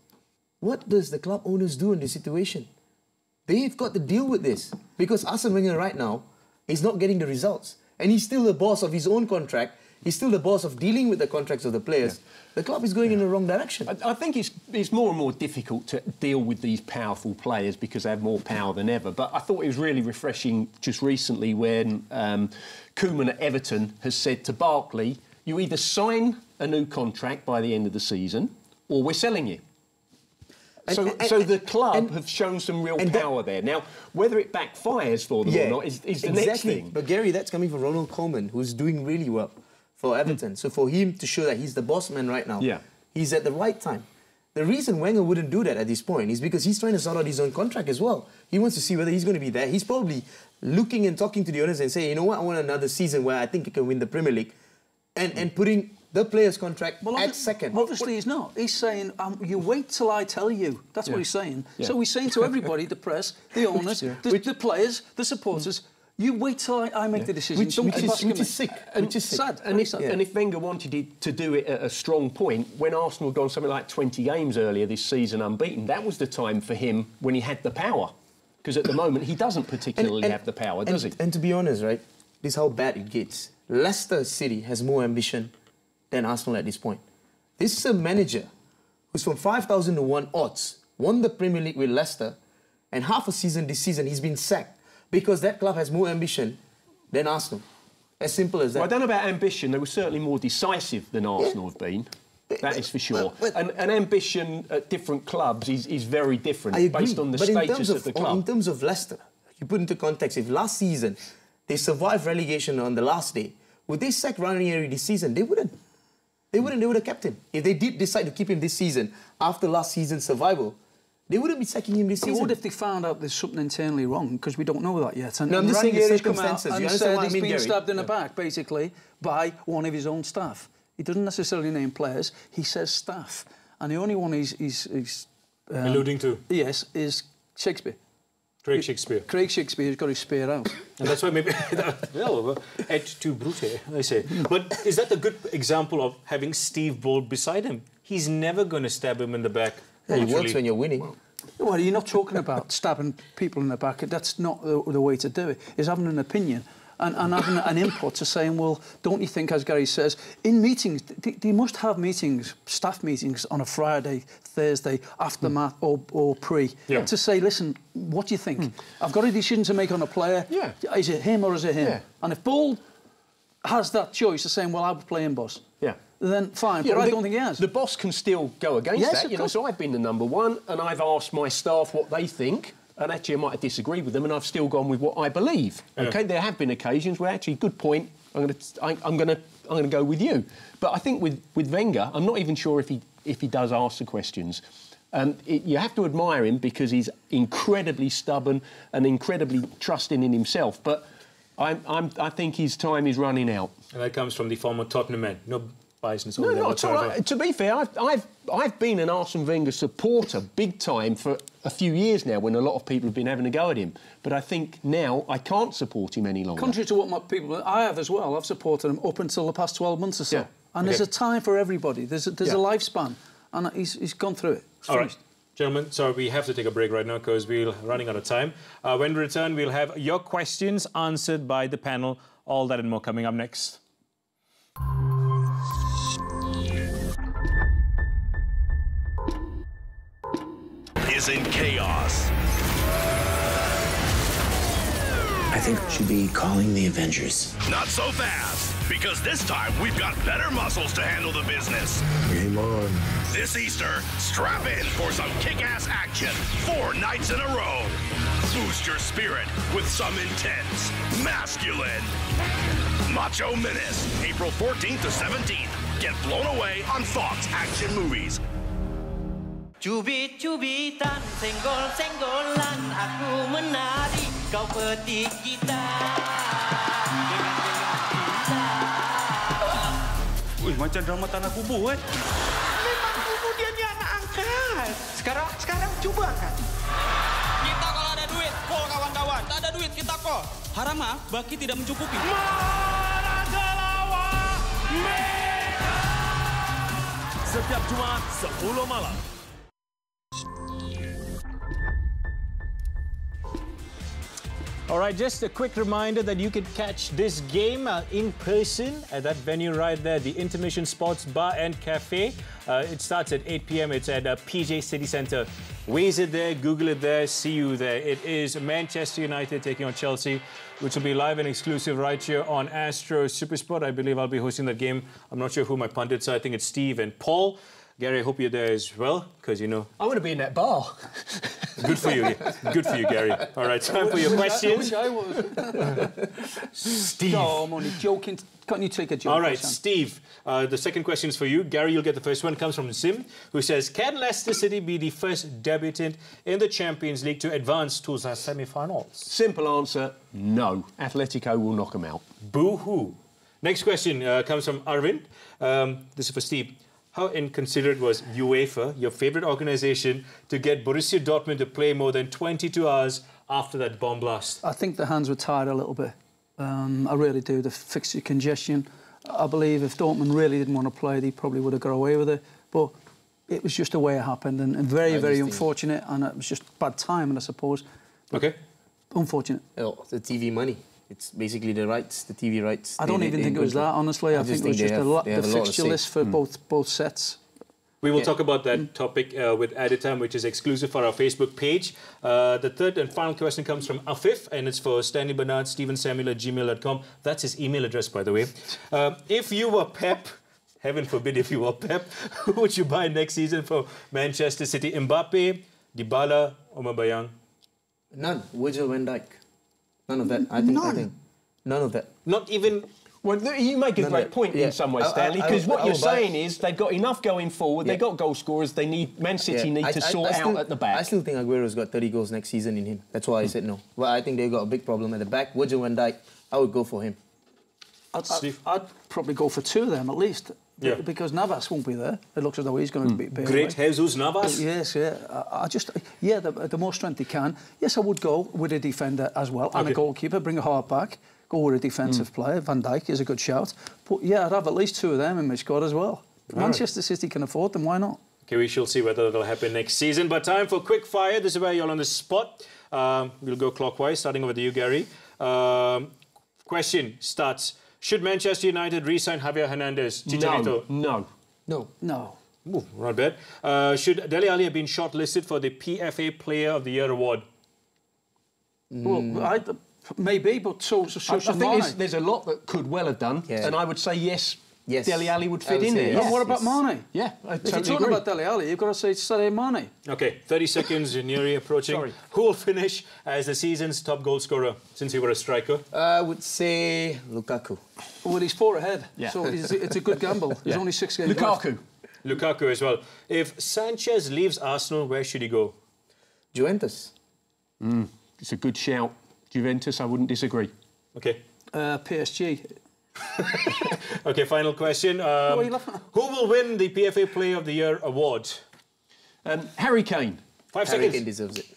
what does the club owners do in this situation? They've got to deal with this. Because Arsene Wenger right now is not getting the results. And he's still the boss of his own contract. He's still the boss of dealing with the contracts of the players. The club is going in the wrong direction. I think it's more and more difficult to deal with these powerful players because they have more power than ever. But I thought it was really refreshing just recently when Koeman at Everton has said to Barkley, you either sign a new contract by the end of the season or we're selling you. So the club have shown some real power there. Now, whether it backfires for them or not is the next thing. But Gary, that's coming from Ronald Koeman, who's doing really well for Everton. So for him to show that he's the boss man right now, he's at the right time. The reason Wenger wouldn't do that at this point is because he's trying to sort out his own contract as well. He wants to see whether he's going to be there. He's probably looking and talking to the owners and saying, you know what, I want another season where I think I can win the Premier League. And putting the player's contract at second. Obviously he's not. He's saying, you wait till I tell you. That's what he's saying. So he's saying to everybody, the press, the owners, the players, the supporters, you wait till I make the decision. Which is sick. Which is sad. And if Wenger wanted to do it at a strong point, when Arsenal had gone something like 20 games earlier this season unbeaten, that was the time for him when he had the power. Because at the moment, he doesn't particularly have the power, does he? And to be honest, right, this is how bad it gets. Leicester City has more ambition than Arsenal at this point. This is a manager who's from 5,000 to 1 odds, won the Premier League with Leicester, and half a season this season he's been sacked because that club has more ambition than Arsenal. As simple as that. Well, I don't know about ambition. They were certainly more decisive than Arsenal have been. That is for sure. And ambition at different clubs is very different based on the status of the club. In terms of Leicester, you put into context, if last season they survived relegation on the last day, would they sack Ranieri this season? They wouldn't. They would have kept him. If they did decide to keep him this season, after last season's survival, They wouldn't be sacking him this season. They would if they found out there's something internally wrong, because we don't know that yet. And no, I'm just saying circumstances. And said he's been stabbed in the back, basically, by one of his own staff. He doesn't necessarily name players. He says staff. And the only one he's alluding to? Yes, is Shakespeare. Craig Shakespeare. Craig Shakespeare has got his spear out. And that's why maybe... well, et tu brute, I say. But is that a good example of having Steve Bold beside him? He's never going to stab him in the back. Yeah, it works when you're winning. Well, you're not talking about stabbing people in the back. That's not the way to do it. It's having an opinion and having an input to saying, well, don't you think, as Gary says, in meetings, they must have meetings, staff meetings on a Friday, Thursday, aftermath or pre, to say, listen, what do you think? I've got a decision to make on a player. Yeah. Is it him or is it him? Yeah. And if Bold has that choice of saying, well, I'll play him, boss. Yeah. Then fine, but I don't think he has. The boss can still go against that, you know. So I've been the #1, and I've asked my staff what they think, and actually I might have disagreed with them, and I've still gone with what I believe. Okay, there have been occasions where actually, good point, I'm going to go with you. But I think with Wenger, I'm not even sure if he does ask the questions. You have to admire him because he's incredibly stubborn and incredibly trusting in himself. But I think his time is running out. And that comes from the former Tottenham man. No biasness. No, not at all. To be fair, I've been an Arsene Wenger supporter big time for a few years now, when a lot of people have been having a go at him. But I think now I can't support him any longer. Contrary to what I have as well, I've supported him up until the past 12 months or so. Yeah. And there's a time for everybody. There's a lifespan, and he's gone through it. All right. Gentlemen, so we have to take a break right now because we're running out of time. When we return, we'll have your questions answered by the panel. All that and more coming up next. Is in chaos. I think we should be calling the Avengers. Not so fast, because this time we've got better muscles to handle the business. Game on. This Easter, strap in for some kick-ass action 4 nights in a row. Boost your spirit with some intense, masculine Macho Menace, April 14th to 17th. Get blown away on Fox Action Movies. Cubit-cubitan, senggol-senggolan, aku menari, kau petik gitar. Wih, macam drama tanah kubur, kan? Memang kemudian dia anak angkat. Sekarang cuba kan. Kita kalau ada duit, call kawan-kawan. Tak ada duit, kita call. Haram, baki tidak mencukupi. Setiap Jumat 10 malam. All right, just a quick reminder that you can catch this game in person at that venue right there, the Intermission Sports Bar and Cafe. It starts at 8 p.m. It's at PJ City Centre. Waze it there, Google it there, see you there. It is Manchester United taking on Chelsea, which will be live and exclusive right here on Astro SuperSport. I believe I'll be hosting that game. I'm not sure who my pundits are. I think it's Steve and Paul. Gary, I hope you're there as well, because, you know... I want to be in that bar. Good for you. Good for you, Gary. All right, time for your questions. I wish I was. Steve. No, I'm only joking. Can't you take a joke? All right, Steve, the second question is for you. Gary, you'll get the first one. It comes from Sim, who says, can Leicester City be the first debutant in the Champions League to advance to the semi-finals? Simple answer, no. Atletico will knock them out. Boo-hoo. Next question comes from Arvind. This is for Steve. How inconsiderate was UEFA, your favourite organisation, to get Borussia Dortmund to play more than 22 hours after that bomb blast? I think the hands were tied a little bit. I really do. The fixture congestion. I believe if Dortmund really didn't want to play, they probably would have got away with it. But it was just the way it happened, and very, very unfortunate. And it was just bad timing, I suppose. OK. Unfortunate. Oh, the TV money. It's basically the rights, the TV rights. I don't even think it was that, honestly. I think it was just the fixture list for both sets. We will talk about that topic with Added Time, which is exclusive for our Facebook page. The third and final question comes from Afif, and it's for Stanley Bernard, StephenSamuel@gmail.com. That's his email address, by the way. If you were Pep, heaven forbid if you were Pep, who would you buy next season for Manchester City? Mbappe, Dybala, Aubameyang? None. Virgil van Dijk. None of that. I think none of that. Not even Well, you make a great point in some way, Stanley, because what you're saying is they've got enough going forward, they've got goal scorers, Man City need to sort out at the back. I still think Aguero's got 30 goals next season in him. That's why I said no. Well, I think they've got a big problem at the back. Virgil van Dijk, I would go for him. I'd probably go for 2 of them at least. Yeah. Because Navas won't be there. It looks as though he's going to be great Jesus Navas. Yes, the more strength he can. Yes, I would go with a defender as well and a goalkeeper. Bring a half back. Go with a defensive player. Van Dijk is a good shout. But yeah, I'd have at least 2 of them in my squad as well. Manchester City can afford them. Why not? Okay, we shall see whether that'll happen next season. But time for quick fire. This is where you're on the spot. We'll go clockwise, starting with you, Gary. Question starts. Should Manchester United re-sign Javier Hernandez? No. Ooh, not bad. Should Dele Alli have been shortlisted for the PFA Player of the Year award? Well, maybe, but so I think there's a lot that could well have done, and I would say yes. Dele Alli would fit in there. But what about Mane? Yeah, I if you're talking about Dele Alli, you've got to say Sadio Mane. Okay, 30 seconds, Neri approaching. Sorry. Who will finish as the season's top goal scorer, since you were a striker? I would say Lukaku. Well, he's 4 ahead, so it's a good gamble. There's only 6 games left. Lukaku as well. If Sanchez leaves Arsenal, where should he go? Juventus. It's a good shout. Juventus, I wouldn't disagree. Okay. PSG. Okay, final question. Who will win the PFA Player of the Year award? Harry Kane. 5 seconds. Harry Kane deserves it.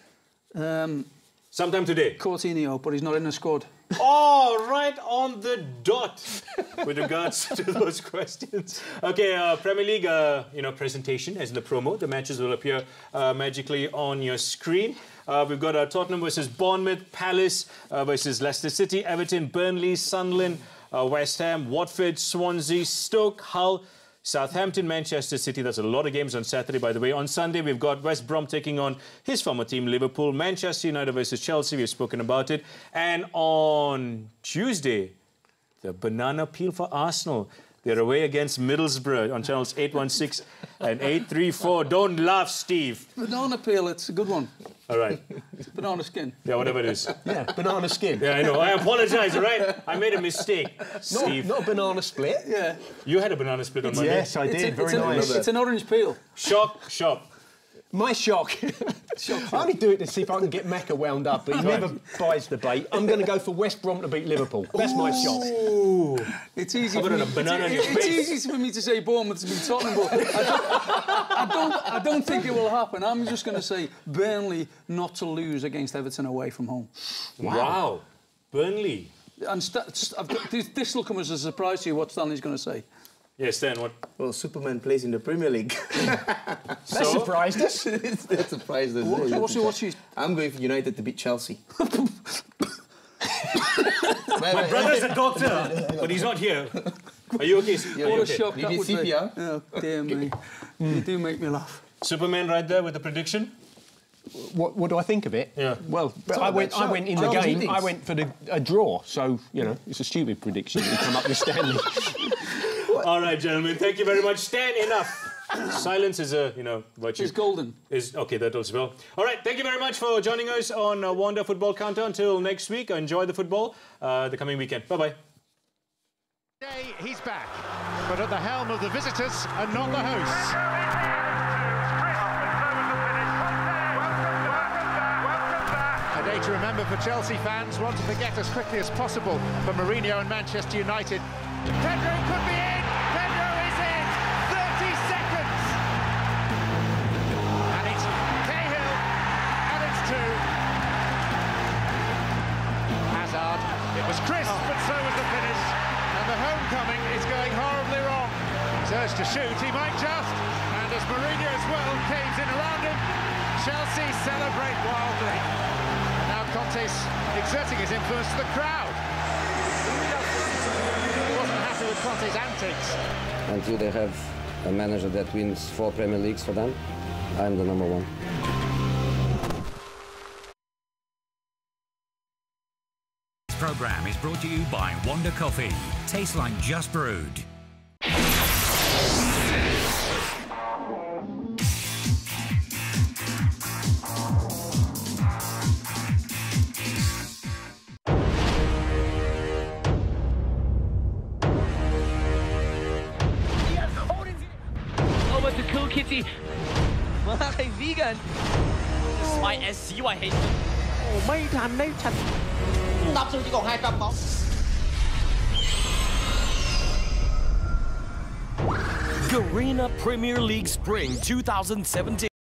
Sometime today. Coutinho, but he's not in the squad. Oh, right on the dot with regards to those questions. Okay, Premier League, presentation as in the promo. The matches will appear magically on your screen. We've got Tottenham versus Bournemouth, Palace versus Leicester City, Everton, Burnley, Sunderland, West Ham, Watford, Swansea, Stoke, Hull, Southampton, Manchester City. That's a lot of games on Saturday, by the way. On Sunday, we've got West Brom taking on his former team, Liverpool. Manchester United versus Chelsea. We've spoken about it. And on Tuesday, the banana peel for Arsenal. They're away against Middlesbrough on channels 816 and 834. Don't laugh, Steve. Banana peel, it's a good one. All right. Banana skin. Yeah, whatever it is. Yeah, banana skin. Yeah, I know. I apologise, all right? I made a mistake, Steve. Not a banana split. Yeah. You had a banana split on Monday. Yes, I did. Very nice. It's an orange peel. Shock. My shock. I only do it to see if I can get Macca wound up, but he never buys the bait. I'm going to go for West Brom to beat Liverpool. That's my shock. It's easy. It's easy for me to say Bournemouth's been Tottenham, but I don't think it will happen. I'm just going to say Burnley not to lose against Everton away from home. Wow. Burnley. And this will come as a surprise to you. What Stanley's going to say. Yes, Stan, what? Well, Superman plays in the Premier League. That surprised us. That surprised us. What's I'm going for United to beat Chelsea. My brother's a doctor, but he's not here. Are you okay? What a shock that would be. CPR? Oh, dear me. You do make me laugh. Superman right there with the prediction. What do I think of it? Yeah. Well, I went in the game. I went for a draw. So it's a stupid prediction to come up with Stanley. All right, gentlemen. Thank you very much. Stan, enough. Silence is a virtue. It's golden. Okay, that as well. All right. Thank you very much for joining us on Wanda Football Counter. Until next week, enjoy the football the coming weekend. Bye bye. Today he's back, but at the helm of the visitors and not the hosts. A day to remember for Chelsea fans, one to forget as quickly as possible for Mourinho and Manchester United. Pedro could be in! Pedro is in! 30 seconds! And it's Cahill, and it's 2. Hazard, it was crisp, but so was the finish. And the homecoming is going horribly wrong. He's urged to shoot, he might just. And as Mourinho as well caves in around him, Chelsea celebrate wildly. And now Conte's exerting his influence to the crowd. He wasn't happy with Conte's antics. Until they have a manager that wins 4 Premier Leagues for them, I'm the number 1. This programme is brought to you by Wanda Coffee. Tastes like just brewed. Kitty มาkaibigan YSCY โอ้ไม่ทันได้ชัดตับสุดที่ของhai cặp bóng Garena Premier League Spring 2017